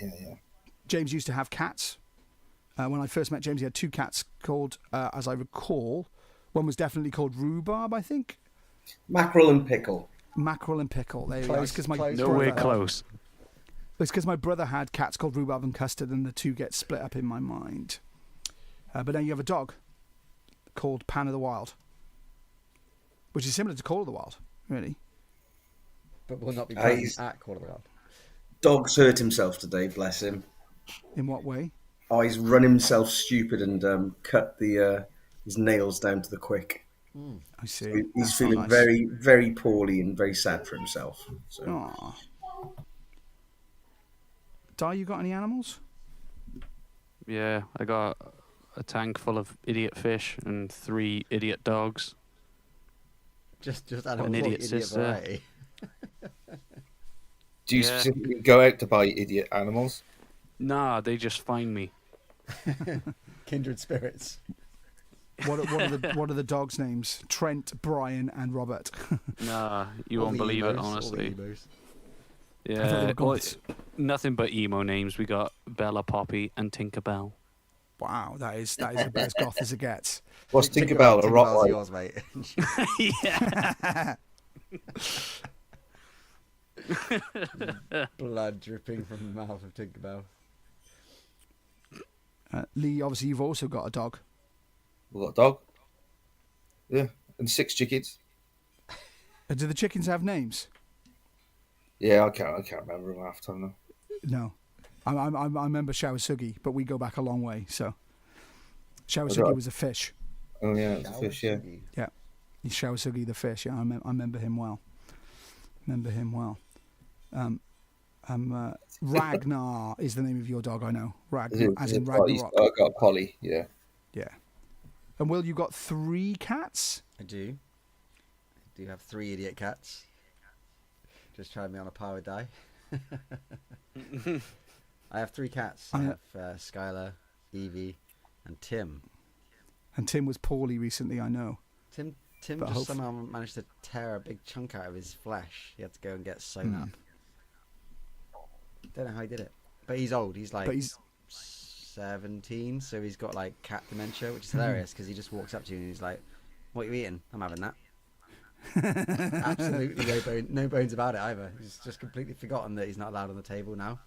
Yeah. James used to have cats. When I first met James, he had 2 cats called, as I recall, one was definitely called Rhubarb, I think. Mackerel and pickle. Mackerel and Pickle. There you go. It's because my Nowhere brother- close. It's because my brother had cats called Rhubarb and Custard, and the 2 get split up in my mind. But now you have a dog called Pan of the Wild, which is similar to Call of the Wild, really. But will not be playing he's- at Call of the Wild. Dog's hurt himself today, bless him. In what way? Oh, he's run himself stupid and cut his nails down to the quick. I see. He's That's feeling nice. very, very poorly and very sad for himself. So Aw. Di, you got any animals? Yeah, I got a tank full of idiot fish and 3 idiot dogs. Just An animals, idiot idiot sister. variety. Do you Yeah. specifically go out to buy idiot animals? Nah, they just find me. Kindred spirits. What are the dogs' names? Trent, Brian, and Robert. Nah, you All won't the believe it, emos, all the honestly. emos. I thought they Yeah, were goths. nothing but emo names. We got Bella Poppy and Tinkerbell. Wow, that is about as goth as it gets. What's Tinkerbell? A Tinkerbell's Rottweiler? yours, mate. Yeah. Blood dripping from the mouth of Tinkerbell. Lee, obviously, you've also got a dog. We've got a dog. Yeah, and 6 chickens. Do the chickens have names? Yeah, I can't remember them half the time now. No. I remember Shawasugi, but we go back a long way. So Right. Shawasugi was a fish. Oh yeah, it's a fish. Yeah. Yeah, he's Shawasugi the fish. Yeah, I remember him well. Ragnar is the name of your dog. I know. As in Ragnarok. I got a Polly. Yeah. Yeah. And Will, you got 3 cats? I do. I do have 3 idiot cats. Just tried me on a power die. I have 3 cats. I have Skylar, Evie, and Tim. And Tim was poorly recently, I know. Tim But just somehow managed to tear a big chunk out of his flesh. He had to go and get sewn up. Don't know how he did it. But he's old. He's like But he's 17, so he's got like cat dementia, which is hilarious because he just walks up to you and he's like, "What are you eating? I'm having that." Absolutely no bones about it either. He's just completely forgotten that he's not allowed on the table now.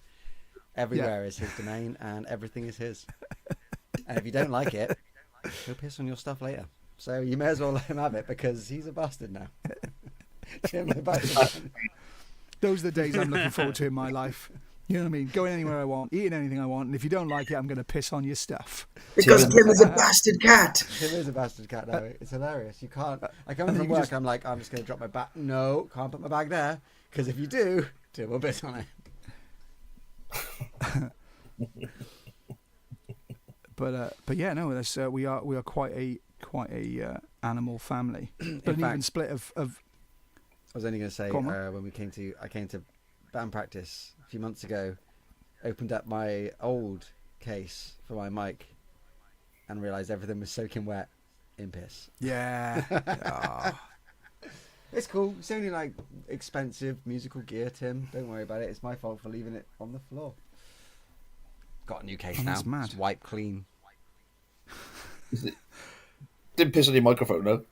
Everywhere is his domain and everything is his. And if you don't like it, he'll piss on your stuff later. So you may as well let him have it because he's a bastard now. Tim the bastard. Those are the days I'm looking forward to in my life. You know what I mean? Going anywhere I want, eating anything I want, and if you don't like it, I'm going to piss on your stuff. because Tim is a bastard cat. Tim is a bastard cat now. It's hilarious. You can't. I come in from work. I'm like, I'm just going to drop my bag. No, can't put my bag there because if you do, Tim will piss on it. But yeah, no, that's we are quite a animal family. But an even split of I was only going to say Go on, man. when I came to band practice a few months ago, opened up my old case for my mic, and realised everything was soaking wet in piss. yeah. Ah. It's cool. It's only like expensive musical gear, Tim. Don't worry about it. It's my fault for leaving it on the floor. Got a new case Oh, now. that's mad. It's wiped clean. Didn't piss on your microphone, no.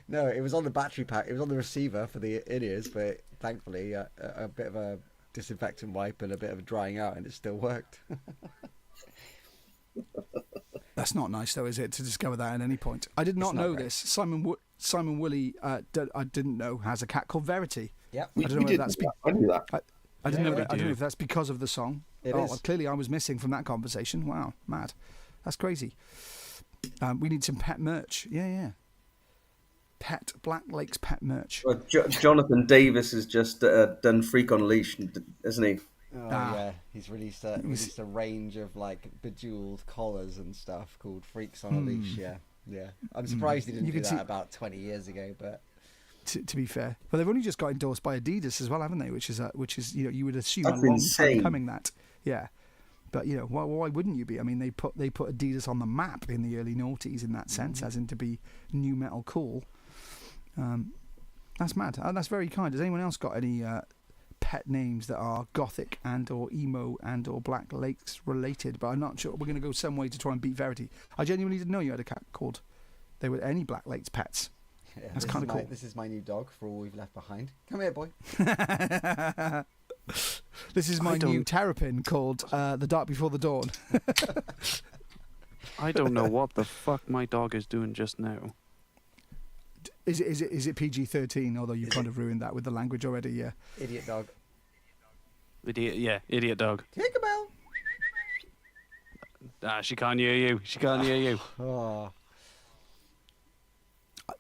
No, it was on the battery pack. It was on the receiver for the in-ears, but thankfully a bit of a disinfectant wipe and a bit of a drying out, and it still worked. That's not nice, though, is it, to discover that at any point? I did not not know great. this. Simon Woolley, I didn't know, has a cat called Verity. Yep. I don't know if that's I knew that. I didn't Yeah, know. we I don't do. know if that's because of the song. It oh, is. well, clearly I was missing from that conversation. Wow, mad. That's crazy. We need some pet merch. Yeah. Black Lake's pet merch. Well, Jonathan Davis has just done Freak on a Leash, hasn't he? Oh Ah. yeah, he's released a range of like bejeweled collars and stuff called Freaks on a Leash. Yeah. I'm surprised he didn't You do can that see- about 20 years ago, but To be fair, but they've only just got endorsed by Adidas as well, haven't they? Which is you would assume That's a long insane. time coming. That but why wouldn't you be? I mean, they put Adidas on the map in the early noughties in that sense, as in to be new metal cool. That's mad. That's very kind. Has anyone else got any pet names that are gothic and or emo and or Black Lakes related? But I'm not sure. We're going to go some way to try and beat Verity. I genuinely didn't know you had a cat called. They were any Black Lakes pets. yeah, That's this kinda is my- cool. This is my new dog for all we've left behind. Come here, boy. This is my new terrapin called The Dark Before the Dawn. I don't know what the fuck my dog is doing just now. Is it PG-13? Although you kind of ruined that with the language already. Yeah. Idiot dog. Idiot dog. Tinkerbell. She can't hear you. She can't hear you. Oh,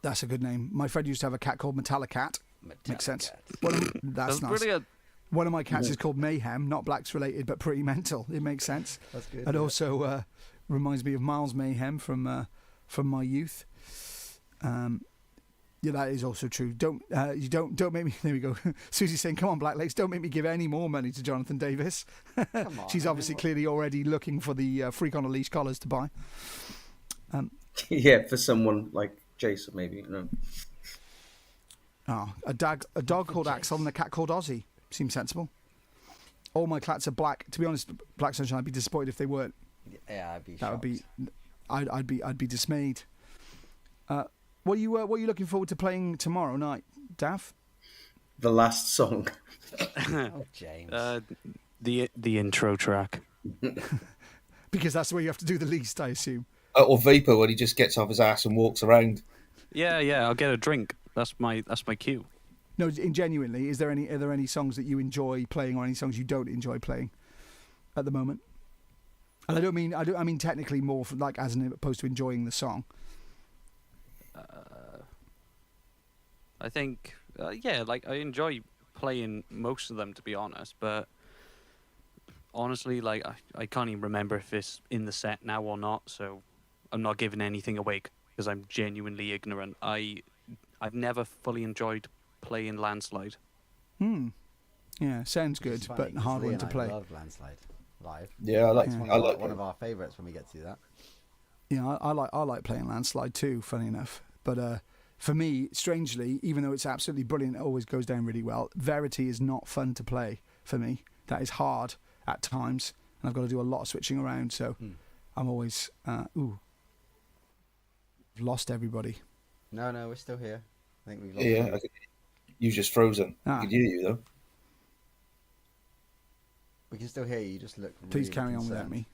That's a good name. My friend used to have a cat called Metallicat. Makes sense. Metallicat. That's nice. Brilliant. One of my cats is called Mayhem, not Blacks related, but pretty mental. It makes sense. That's good. And yeah. also reminds me of Miles Mayhem from my youth. Yeah, that is also true. Don't make me. There we go. Susie's saying, "Come on, Black Lakes, don't make me give any more money to Jonathan Davis." Come on, She's I obviously mean, clearly already looking for the Freak on a Leash collars to buy. Yeah, for someone like Jason, maybe. A dog called Axel and a cat called Ozzy. Seems sensible. All my cats are black. To be honest, Black Sunshine, I'd be disappointed if they weren't. Yeah, I'd be. That would be. shocked. I'd be dismayed. What are you looking forward to playing tomorrow night, Dav? The last song. Oh, James. The intro track. Because that's where you have to do the least, I assume. Or Vapor when he just gets off his ass and walks around. Yeah. I'll get a drink. That's my cue. No, genuinely, are there any songs that you enjoy playing, or any songs you don't enjoy playing at the moment? And I mean technically more for, like, as opposed to enjoying the song. I think, like I enjoy playing most of them, to be honest. But honestly, like I can't even remember if it's in the set now or not. So I'm not giving anything away because I'm genuinely ignorant. I've never fully enjoyed playing Landslide. Yeah, sounds Which is good, funny, but 'cause hard Lee one and to I play. love Landslide live. Yeah, I like It's I like one it. of our favourites when we get to do that. Yeah, I like playing Landslide too. Funny enough, but for me, strangely, even though it's absolutely brilliant, it always goes down really well. Verity is not fun to play for me. That is hard at times, and I've got to do a lot of switching around. So I'm always lost everybody. No, we're still here. I think we've lost Yeah, you. you just frozen. Ah. I could hear you though. We can still hear you. You just look. Please really carry on concerned. without me.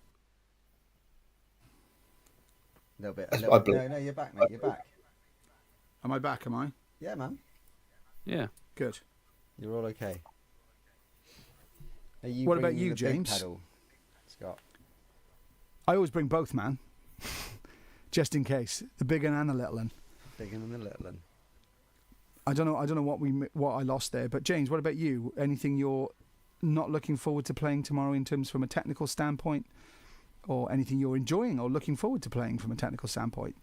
A little bit. That's- A little I bit. believe- No, you're back, mate. You're back. Am I back? Am I? Yeah, man. Yeah. Good. You're all okay. Are you What about bringing you, the big James? pedal, Scott? I always bring both, man. Just in case, the big one and the little one. Big and the little one. I don't know what I lost there, but James, what about you? Anything you're not looking forward to playing tomorrow in terms from a technical standpoint, or anything you're enjoying or looking forward to playing from a technical standpoint?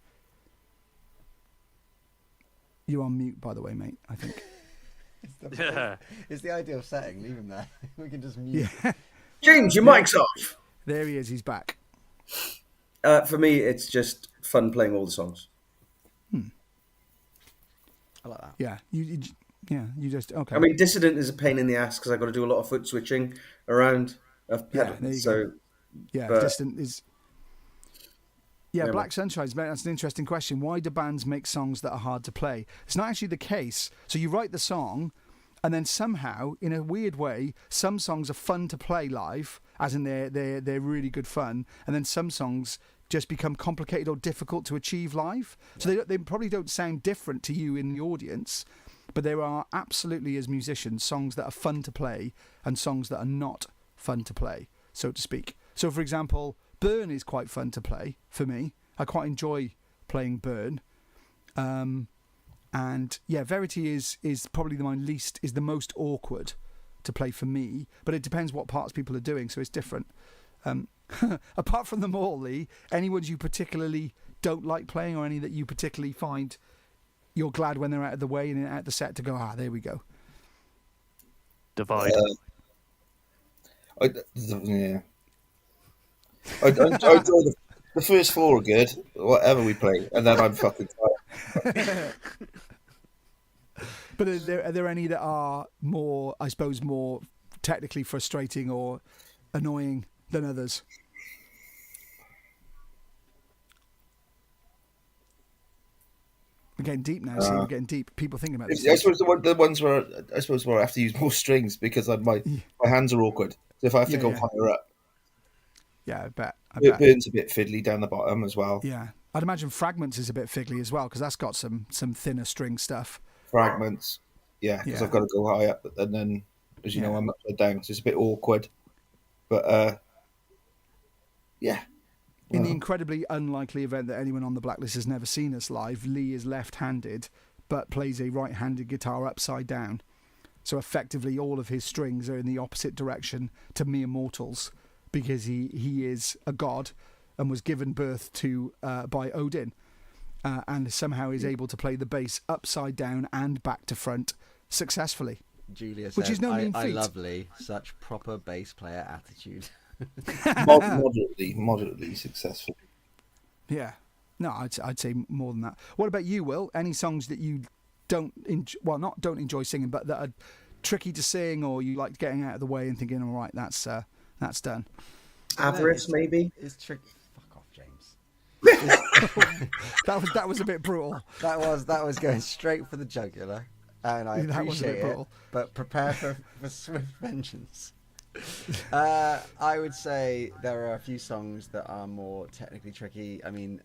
You're on mute, by the way, mate. I think. It's the ideal setting. Leave him there. We can just mute. Yeah, James, your mic's off. there he is. He's back. For me, it's just fun playing all the songs. I like that. Yeah, you just okay. I mean, Dissident is a pain in the ass because I've got to do a lot of foot switching around of Yeah, pedal. there you So yeah, but- distant is. Yeah, Yeah, Black Sunshine's that's an interesting question. Why do bands make songs that are hard to play? It's not actually the case. So you write the song, and then somehow, in a weird way, some songs are fun to play live, as in they're really good fun, and then some songs just become complicated or difficult to achieve live. So they probably don't sound different to you in the audience, but there are absolutely, as musicians, songs that are fun to play and songs that are not fun to play, so to speak. So, for example, Burn is quite fun to play for me. I quite enjoy playing Burn. And yeah, Verity is probably the most awkward to play for me, but it depends what parts people are doing, so it's different. Apart from them all, Lee, any ones you particularly don't like playing, or any that you particularly find you're glad when they're out of the way and out the set to go, there we go? Divide. Yeah. I enjoy the first four are good, whatever we play, and then I'm fucking tired. But are there any that are more, I suppose, more technically frustrating or annoying than others? We're getting deep now. See, we're getting deep. People thinking about this. I suppose the ones where I have to use more strings because my hands are awkward. So if I have to go higher up, yeah, I bet. it burns a bit fiddly down the bottom as well. Yeah, I'd imagine Fragments is a bit fiddly as well because that's got some thinner string stuff. Fragments, because I've got to go high up, and then as you know, I'm upside down, so it's a bit awkward. But In the incredibly unlikely event that anyone on the Blacklist has never seen us live, Lee is left-handed but plays a right-handed guitar upside down. So effectively all of his strings are in the opposite direction to mere mortals because he is a god and was given birth to by Odin and somehow is able to play the bass upside down and back to front successfully. Julia which said, is no mean I feat. love Lee. Such proper bass player attitude. moderately successful. Yeah, no, I'd say more than that. What about you, Will? Any songs that you don't enjoy singing, but that are tricky to sing, or you like getting out of the way and thinking, all right, that's done. Avarice, maybe. It's tricky. Fuck off, James. that was a bit brutal. That was going straight for the jugular, and I That was a bit appreciate it. brutal. But prepare for swift vengeance. I would say there are a few songs that are more technically tricky. I mean,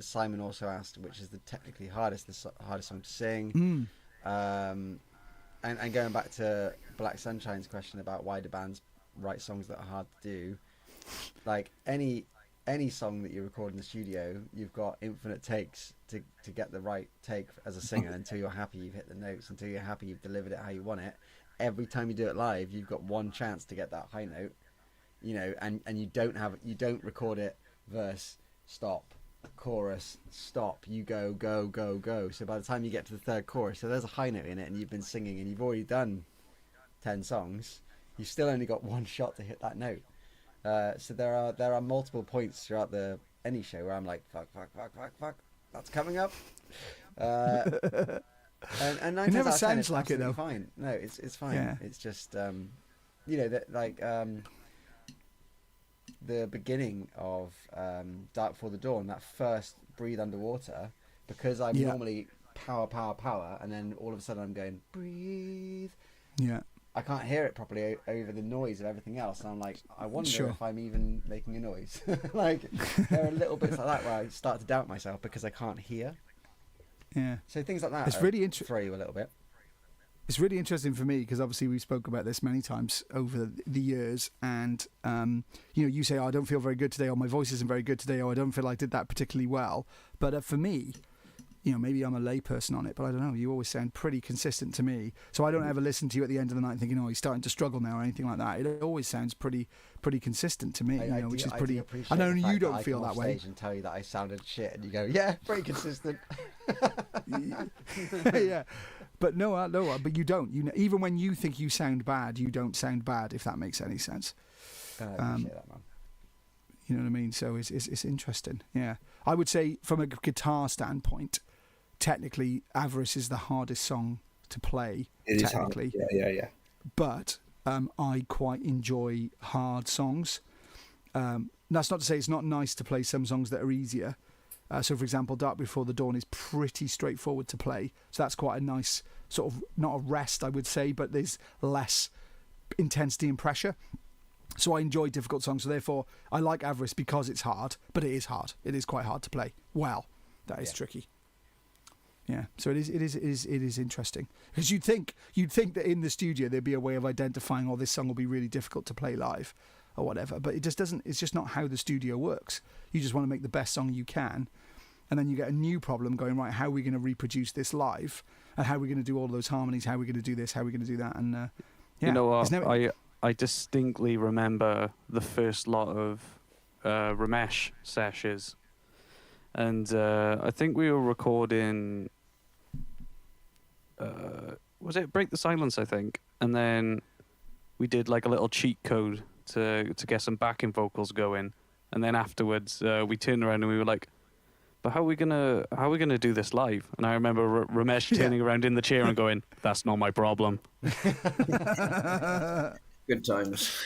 Simon also asked which is the technically hardest song to sing. And going back to Black Sunshine's question about why do bands write songs that are hard to do, like any song that you record in the studio, you've got infinite takes to get the right take as a singer until you're happy you've hit the notes, until you're happy you've delivered it how you want it. Every time you do it live, you've got one chance to get that high note, and you don't record it verse, stop, chorus, stop, you go, go, go, go. So by the time you get to the third chorus, so there's a high note in it and you've been singing and you've already done 10 songs, you've still only got one shot to hit that note. So there are multiple points throughout any show where I'm like, fuck, that's coming up. And it never sounds like it though. Fine. No, it's fine. Yeah. It's just the beginning of Dark Before the Dawn, that first breathe underwater, because I'm normally power, and then all of a sudden I'm going breathe. Yeah. I can't hear it properly over the noise of everything else, and I'm like, I wonder if I'm even making a noise. Like there are little bits like that where I start to doubt myself because I can't hear. Yeah. So things like that. It's really throw you a little bit. It's really interesting for me because obviously we spoke about this many times over the years, and you say, I don't feel very good today, or my voice isn't very good today, or I don't feel like I did that particularly well. But for me, maybe I'm a lay person on it, but I don't know. You always sound pretty consistent to me, so I don't ever listen to you at the end of the night thinking, he's starting to struggle now or anything like that. It always sounds pretty consistent to me, which is pretty. I know you don't feel that way. And tell you that I sounded shit, and you go, yeah, pretty consistent. Yeah. But no, but you don't. Even when you think you sound bad, you don't sound bad. If that makes any sense. I appreciate that, man. You know what I mean? So it's interesting. Yeah, I would say from a guitar standpoint, technically, Avarice is the hardest song to play. It technically. Is hard. Yeah. But I quite enjoy hard songs. That's not to say it's not nice to play some songs that are easier. So, for example, Dark Before the Dawn is pretty straightforward to play. So that's quite a nice sort of, not a rest, I would say, but there's less intensity and pressure. So I enjoy difficult songs. So therefore, I like Avarice because it's hard, but it is hard. It is quite hard to play. Well, that is tricky. Yeah, so it is interesting, because you'd think that in the studio there'd be a way of identifying, oh, this song will be really difficult to play live, or whatever. But it just doesn't. It's just not how the studio works. You just want to make the best song you can, and then you get a new problem going, right, how are we going to reproduce this live, and how are we going to do all those harmonies? How are we going to do this? How are we going to do that? And yeah, you know what? I distinctly remember the first lot of Ramesh sessions, and I think we were recording. Was it Break the Silence? I think, and then we did like a little cheat code to get some backing vocals going, and then afterwards we turned around and we were like, "But how are we gonna do this live?" And I remember Ramesh turning around in the chair and going, "That's not my problem." Good times.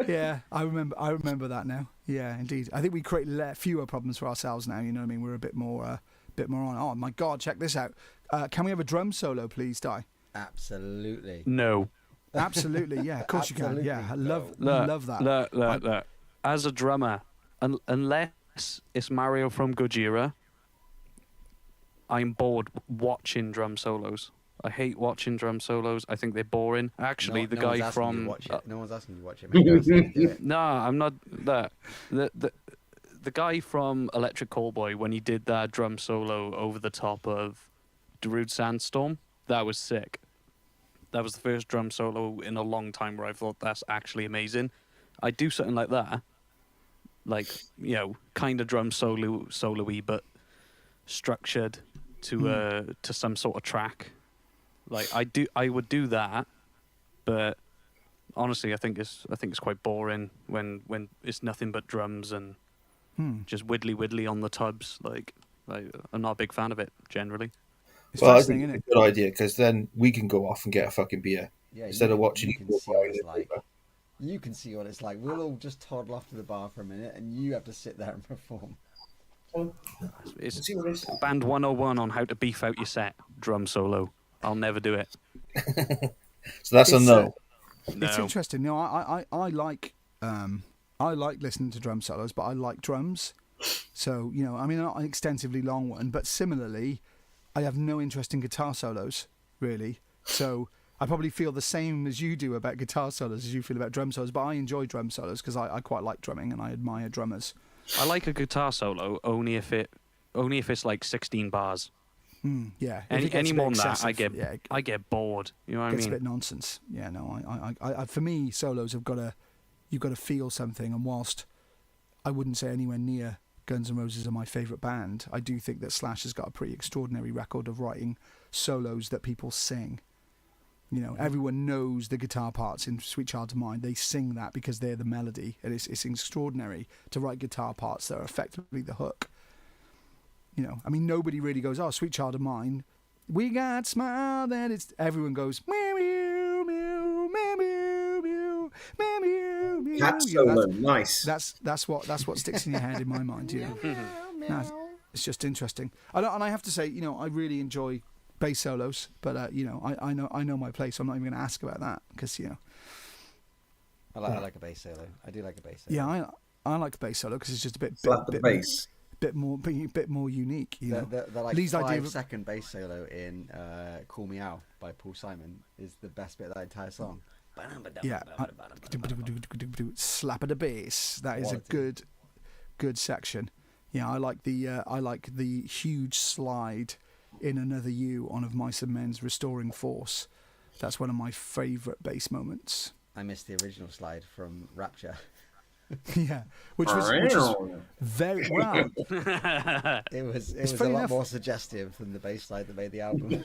Yeah, I remember that now. Yeah, indeed. I think we create fewer problems for ourselves now. You know what I mean? We're a bit more on. Oh my God, check this out. Can we have a drum solo, please, Di? Absolutely. No. Absolutely, yeah. Of course you can. Yeah, I love that. Look. As a drummer, unless it's Mario from Gojira, I'm bored watching drum solos. I hate watching drum solos. I think they're boring. Actually, the guy from no one's asking you to watch it. Man. Go and do it. No, I'm not that. The guy from Electric Callboy, when he did that drum solo over the top of Darude Sandstorm, that was sick. That was the first drum solo in a long time where I thought that's actually amazing. I do something like that, like, you know, kind of drum solo-y, but structured to some sort of track. Like I would do that, but honestly, I think it's quite boring when it's nothing but drums and just widdly on the tubs. Like I'm not a big fan of it generally. It's Well, I fascinating, think isn't it's a good idea, because then we can go off and get a fucking beer instead of watching you you can go see what by it's it. like. You can see what it's like. We'll all just toddle off to the bar for a minute, and you have to sit there and perform. It's See what it is. band 101 on how to beef out your set drum solo. I'll never do it. So that's a It's, no. It's No. interesting. You know, I like listening to drum solos, but I like drums. So, you know, I mean, not an extensively long one, but similarly, I have no interest in guitar solos, really. So I probably feel the same as you do about guitar solos as you feel about drum solos, but I enjoy drum solos because I quite like drumming and I admire drummers. I like a guitar solo only if it's like 16 bars. Yeah. If it gets Any a bit more than that, excessive, I get bored. You know what I gets mean? a bit nonsense. Yeah, no, I for me, solos you've got to feel something, and whilst I wouldn't say anywhere near Guns N' Roses are my favourite band, I do think that Slash has got a pretty extraordinary record of writing solos that people sing. You know, everyone knows the guitar parts in Sweet Child of Mine. They sing that because they're the melody, and it's extraordinary to write guitar parts that are effectively the hook. You know, I mean, nobody really goes, "Oh, Sweet Child of Mine, we got smile." Then everyone goes, "Meow, meow, meow, meow, meow, meow, meow, meow, meow." Cat You know, solo, nice. that's what sticks in your head in my mind. You know, No, it's just interesting. And I have to say, you know, I really enjoy bass solos, but you know, I know my place. So I'm not even going to ask about that because you know. I like a bass solo. I do like a bass solo. Yeah, I like a bass solo because it's just a bit Slap the bass. bit more unique. You know, The like Lee's idea 5-second bass solo in "Call Me Out" by Paul Simon is the best bit of that entire song. Yeah, slap at the bass. That is a good section. Yeah, I like the huge slide in Another You on Of Mice and Men's Restoring Force. That's one of my favourite bass moments. I missed the original slide from Rapture. Yeah, which was very well. It was a funny lot enough. more suggestive than the bass slide that made the album.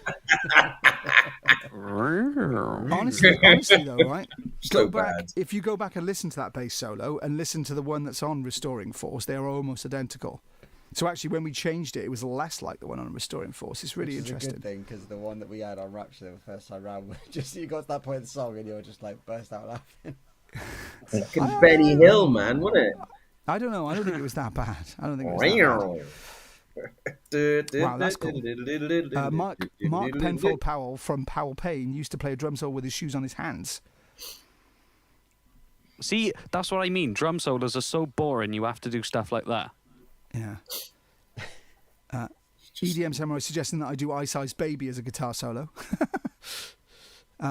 honestly though, right? So Go back bad. if you go back and listen to that bass solo and listen to the one that's on Restoring Force, they are almost identical. So actually, when we changed it, it was less like the one on Restoring Force. It's really Which is interesting. a good thing, because the one that we had on Rapture the first time round, just you got to that point of the song and you were just like burst out laughing. Fucking Benny Hill, man, wasn't it? I don't know. I don't think it was that bad. I don't think it was that bad. Wow, that's cool. Mark Penfold Powell from Powell Payne used to play a drum solo with his shoes on his hands. See, that's what I mean. Drum solos are so boring. You have to do stuff like that. Yeah. EDM Samurai suggesting that I do Ice Ice Baby as a guitar solo.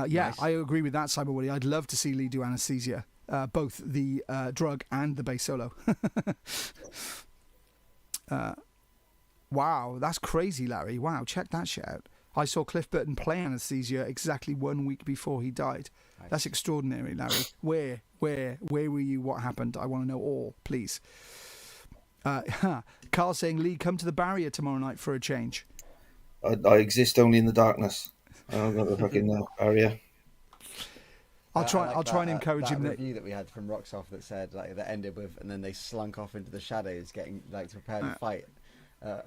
Yeah, Nice. I agree with that, Cyber Woody. I'd love to see Lee do Anesthesia, both the drug and the bass solo. Wow, that's crazy, Larry. Wow, check that shit out. I saw Cliff Burton play Anesthesia exactly 1 week before he died. Nice. That's extraordinary, Larry. Where were you? What happened? I want to know all, please. Carl saying, Lee, come to the Barrier tomorrow night for a change. I exist only in the darkness. I'm not the fucking barrier. I'll try and that, encourage that him. review that we had from Rocksoft that said like that ended with, and then they slunk off into the shadows, getting like to prepare to fight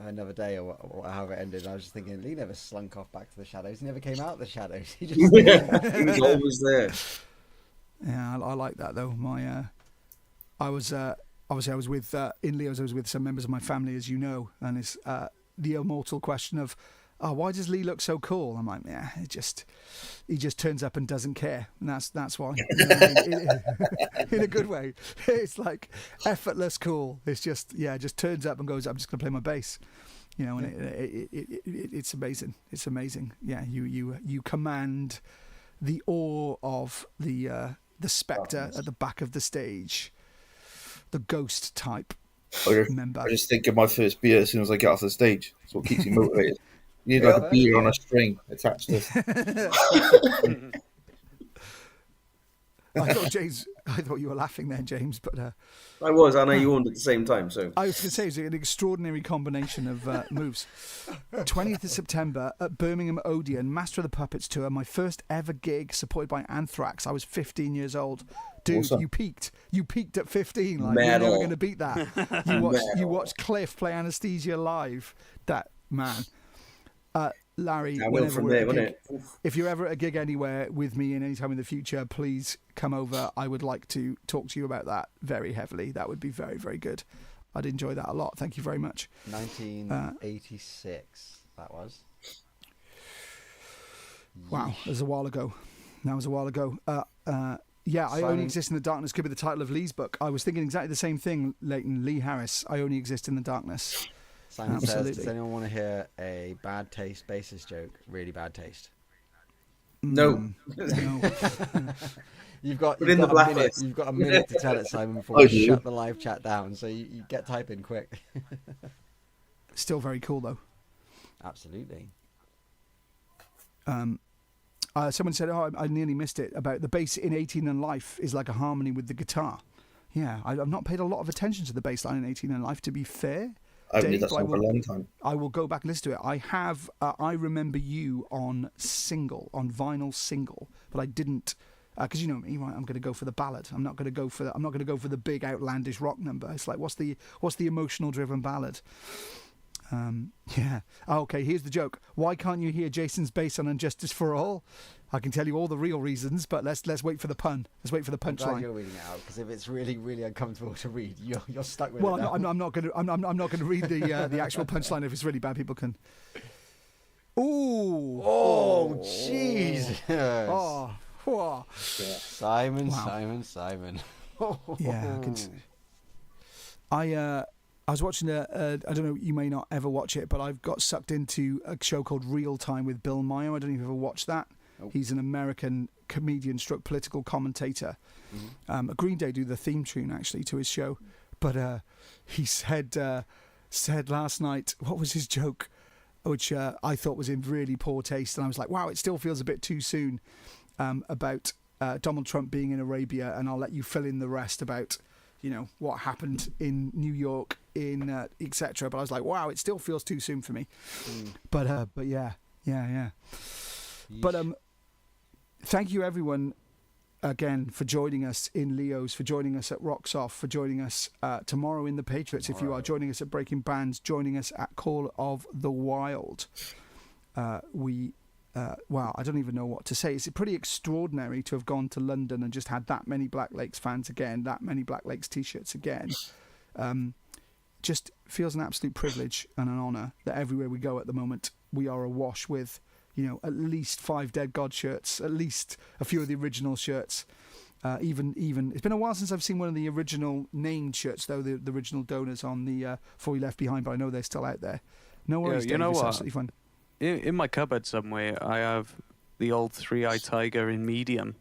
another day or however it ended. And I was just thinking, Lee never slunk off back to the shadows. He never came out of the shadows. He just He was always there. Yeah, I like that though. I was obviously I was with in Leo's. I was with some members of my family, as you know, and it's the immortal question of, oh, why does Lee look so cool? I'm like, yeah, he just turns up and doesn't care, and that's why. You know what I mean? In a good way. It's like effortless cool. It's just turns up and goes, I'm just gonna play my bass. You know, and it's amazing. It's amazing. Yeah, you command the awe of the spectre at the back of the stage, the ghost type member. I just think of my first beer as soon as I get off the stage. That's what keeps me motivated. You need like a beer on a string attached to. I thought you were laughing there, James, but I was, and I yawned at the same time. So I was going to say it's an extraordinary combination of moves. 20th of September at Birmingham Odeon, Master of the Puppets tour, my first ever gig supported by Anthrax. I was 15 years old. Dude, Awesome. you peaked at 15. Like, you're Metal. never going to beat that. You watched Cliff play Anesthesia live. That man. Larry, I will whenever from we're there, at a won't gig, it? if you're ever at a gig anywhere with me in any time in the future, please come over. I would like to talk to you about that very heavily. That would be very, very good. I'd enjoy that a lot. Thank you very much. 1986. That was. Wow, that was a while ago. Yeah, I Only Exist in the Darkness could be the title of Lee's book. I was thinking exactly the same thing, Leighton. Lee Harris, I Only Exist in the Darkness. Simon Absolutely. says, does anyone want to hear a bad taste bassist joke? Really bad taste. No. No. You've got in the a minute. Blacklist. You've got a minute to tell it, Simon, before I we do. shut the live chat down. So you get typing quick. Still very cool, though. Absolutely. Someone said, oh, I nearly missed it, about the bass in 18 and Life is like a harmony with the guitar. Yeah, I've not paid a lot of attention to the bass line in 18 and Life, to be fair. I haven't Dave, did that song for a long time. I will go back and listen to it. I have I Remember You on vinyl single, but I didn't, because you know me, right? I'm going to go for the ballad. I'm not going to go for the big outlandish rock number. It's like, what's the emotional driven ballad? Yeah. Okay, here's the joke. Why can't you hear Jason's bass on Injustice for All? I can tell you all the real reasons, but let's wait for the pun. Let's wait for the I'm glad punchline. you're reading it out, because if it's really, really uncomfortable to read, you're stuck with Well, it. I'm not going to read the actual punchline. If it's really bad, people can. Ooh. Oh, Jesus. Oh. Whoa. Simon, Wow. Simon. Yeah, I can. I was watching I don't know, you may not ever watch it, but I've got sucked into a show called Real Time with Bill Maher. I don't know if you've ever watched that. Nope. He's an American comedian stroke political commentator. Mm-hmm. Green Day do the theme tune actually to his show, but he said last night, what was his joke, which I thought was in really poor taste, and I was like, wow, it still feels a bit too soon, about Donald Trump being in Arabia, and I'll let you fill in the rest about, you know, what happened in New York, in etc. But I was like, wow, it still feels too soon for me. But yeah. But thank you everyone again for joining us in Leo's, for joining us at Rocks Off, for joining us tomorrow in the Patriots. If you are joining us at Breaking Bands, joining us at Call of the Wild. Wow, I don't even know what to say. It's pretty extraordinary to have gone to London and just had that many Black Lakes fans again, that many Black Lakes t-shirts again. Just feels an absolute privilege and an honour that everywhere we go at the moment, we are awash with, you know, at least 5 Dead God shirts, at least a few of the original shirts. Even it's been a while since I've seen one of the original named shirts, though the original donors on the Before You Left Behind, but I know they're still out there. No worries, you Dave, know it's what? absolutely fun. In my cupboard somewhere, I have the old three-eyed tiger in medium,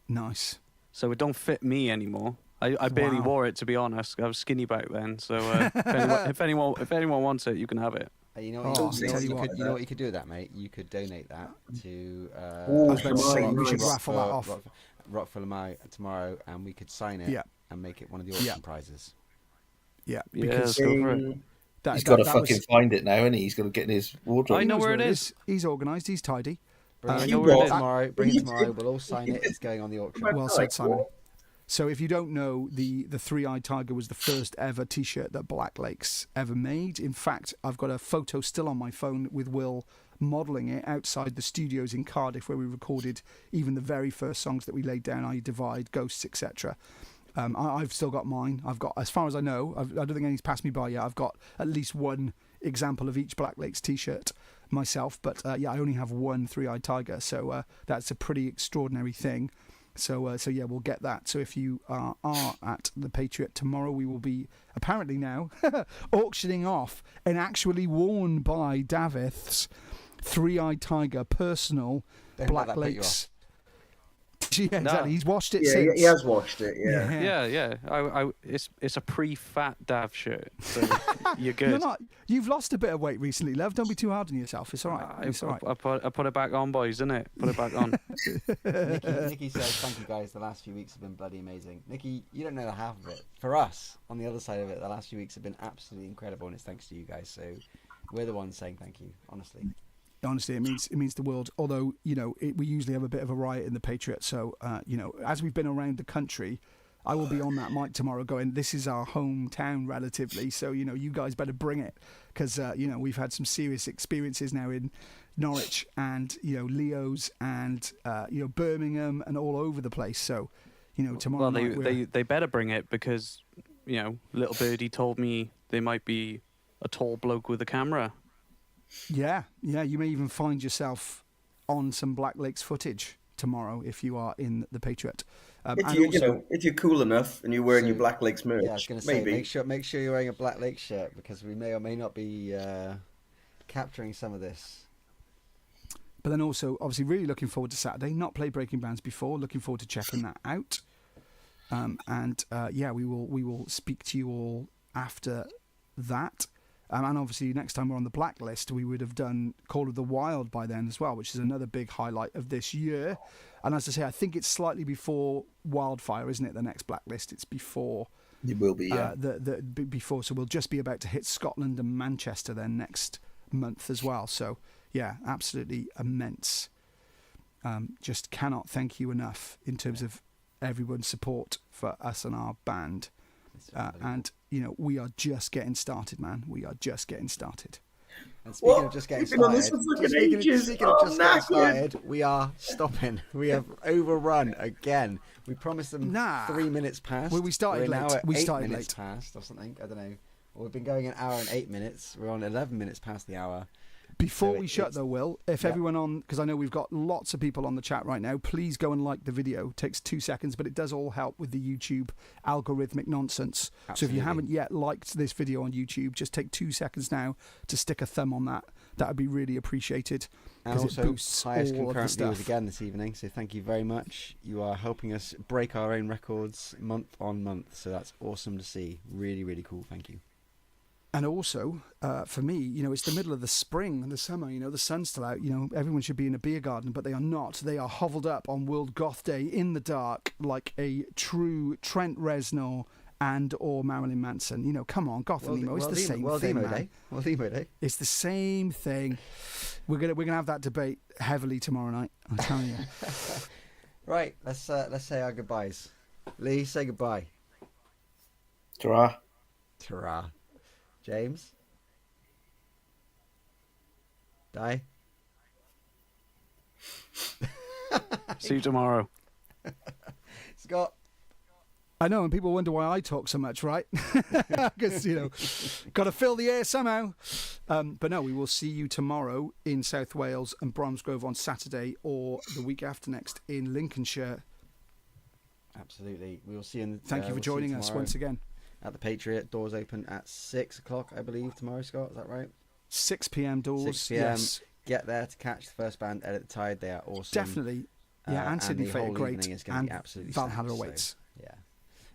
Nice. so it don't fit me anymore. I barely Wow. wore it, to be honest. I was skinny back then, so if anyone wants it, you can have it. You know Oh, what, I'll you, tell you, you what. could, you know what you could do with that, mate? You could donate that to I Oh, was about to say, we should nice. raffle that off. Rock for Lamar tomorrow, and we could sign it Yeah. and make it one of the auction prizes. Yeah, Yeah, because let's go for it. that, He's got to that fucking was, find it now, and he's got to get in his wardrobe. I he know knows where where it it is. He's organised. He's tidy. Bring it know where it is. tomorrow. Bring it tomorrow. We'll all sign it. It's going on the auction. Well said, Simon. So if you don't know, the Three-Eyed Tiger was the first ever T-shirt that Black Lakes ever made. In fact, I've got a photo still on my phone with Will modelling it outside the studios in Cardiff, where we recorded even the very first songs that we laid down, I Divide, Ghosts, etc. I've still got mine. I've got, as far as I know, I don't think anything's passed me by yet. I've got at least one example of each Black Lakes T-shirt myself, but I only have one Three-Eyed Tiger, so that's a pretty extraordinary thing. So yeah, we'll get that. So if you are at the Patriot tomorrow, we will be apparently now auctioning off an actually worn by Davith's Three-Eyed Tiger personal Don't let Black that put you Lakes. Yeah, exactly. He's washed it Yeah, since. he has watched it. Yeah. Yeah. It's a pre-fat Dav shirt, so you're good. You're not. You've lost a bit of weight recently, Lev. Don't be too hard on yourself. It's all right. It's all right. I put it back on, boys, didn't it? Put it back on. Nikki says, thank you guys, the last few weeks have been bloody amazing. Nikki, you don't know the half of it. For us, on the other side of it, the last few weeks have been absolutely incredible, and it's thanks to you guys, so we're the ones saying thank you, honestly. Honestly, it means the world. Although we usually have a bit of a riot in the Patriot. So as we've been around the country, I will be on that mic tomorrow, going, "This is our hometown, relatively. So you guys better bring it, because we've had some serious experiences now in Norwich and Leo's and Birmingham and all over the place. So tomorrow Well, night they better bring it, because little birdie told me there might be a tall bloke with a camera. Yeah, you may even find yourself on some Black Lakes footage tomorrow if you are in the Patriot. If you're cool enough and you're wearing your Black Lakes merch, Yeah, I was going to say, maybe. make sure you're wearing a Black Lake shirt, because we may or may not be capturing some of this. But then also, obviously, really looking forward to Saturday. Not played Breaking Bands before. Looking forward to checking that out. We will speak to you all after that. And obviously, next time we're on the Blacklist, we would have done Call of the Wild by then as well, which is another big highlight of this year. And as I say, I think it's slightly before Wildfire, isn't it? The next Blacklist, it's before. It will be, yeah. Before, so we'll just be about to hit Scotland and Manchester then next month as well. So yeah, absolutely immense. Just cannot thank you enough in terms of everyone's support for us and our band. And we are just getting started, man. We are just getting started. And speaking of just getting started, we are stopping. We have overrun again. We promised them 3 minutes past. Well, we started We're now late. at We 8 started minutes late. past or something. I don't know. Well, we've been going an hour and 8 minutes. We're on 11 minutes past the hour. Before So we shut, though, Will, if everyone on, because I know we've got lots of people on the chat right now, please go and like the video. It takes 2 seconds, but it does all help with the YouTube algorithmic nonsense. So if Absolutely. you haven't yet liked this video on YouTube, just take 2 seconds now to stick a thumb on that. That would be really appreciated, And because it also, boosts highest all of the concurrent viewers stuff. again this evening. So thank you very much. You are helping us break our own records month on month. So that's awesome to see. Really, really cool. Thank you. And also, for me, it's the middle of the spring and the summer, the sun's still out, everyone should be in a beer garden, but they are not. They are hovelled up on World Goth Day in the dark like a true Trent Reznor and or Marilyn Manson. Come on, Goth and Emo, it's the same thing, man. World Emo Day. It's the same thing. We're gonna have that debate heavily tomorrow night, I'm telling you. Right, let's say our goodbyes. Lee, say goodbye. Ta-ra. Ta-ra. James? Di? See you tomorrow. Scott? I know, and people wonder why I talk so much, right? Because, got to fill the air somehow. But no, we will see you tomorrow in South Wales and Bromsgrove on Saturday, or the week after next in Lincolnshire. Absolutely. We will see you. In the, Thank you for we'll see joining us tomorrow once again. at the Patriot. Doors open at 6 o'clock, I believe, tomorrow, Scott. Is that right? 6 p.m. doors. 6 p.m. Yes, Get there to catch the first band, Edit the Tide. They are awesome. definitely. Yeah, and Sydney the Fate are whole great. evening is going to And be absolutely Valhalla stacked, awaits. So,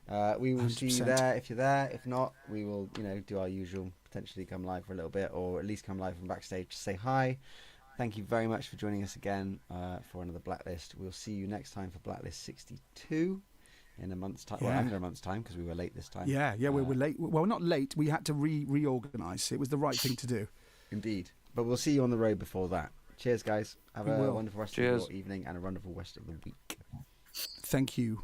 yeah. We will see you 100%. there if you're there. If not, we will, do our usual, potentially come live for a little bit, or at least come live from backstage to say hi. Thank you very much for joining us again for another Blacklist. We'll see you next time for Blacklist 62 in a month's time. Well, Yeah. under a month's time because we were late this time. Yeah, we're late. Well, not late. We had to reorganise. It was the right thing to do. Indeed. But we'll see you on the road before that. Cheers, guys. Have We a will. wonderful rest Cheers. of your evening and a wonderful rest of the week. Thank you.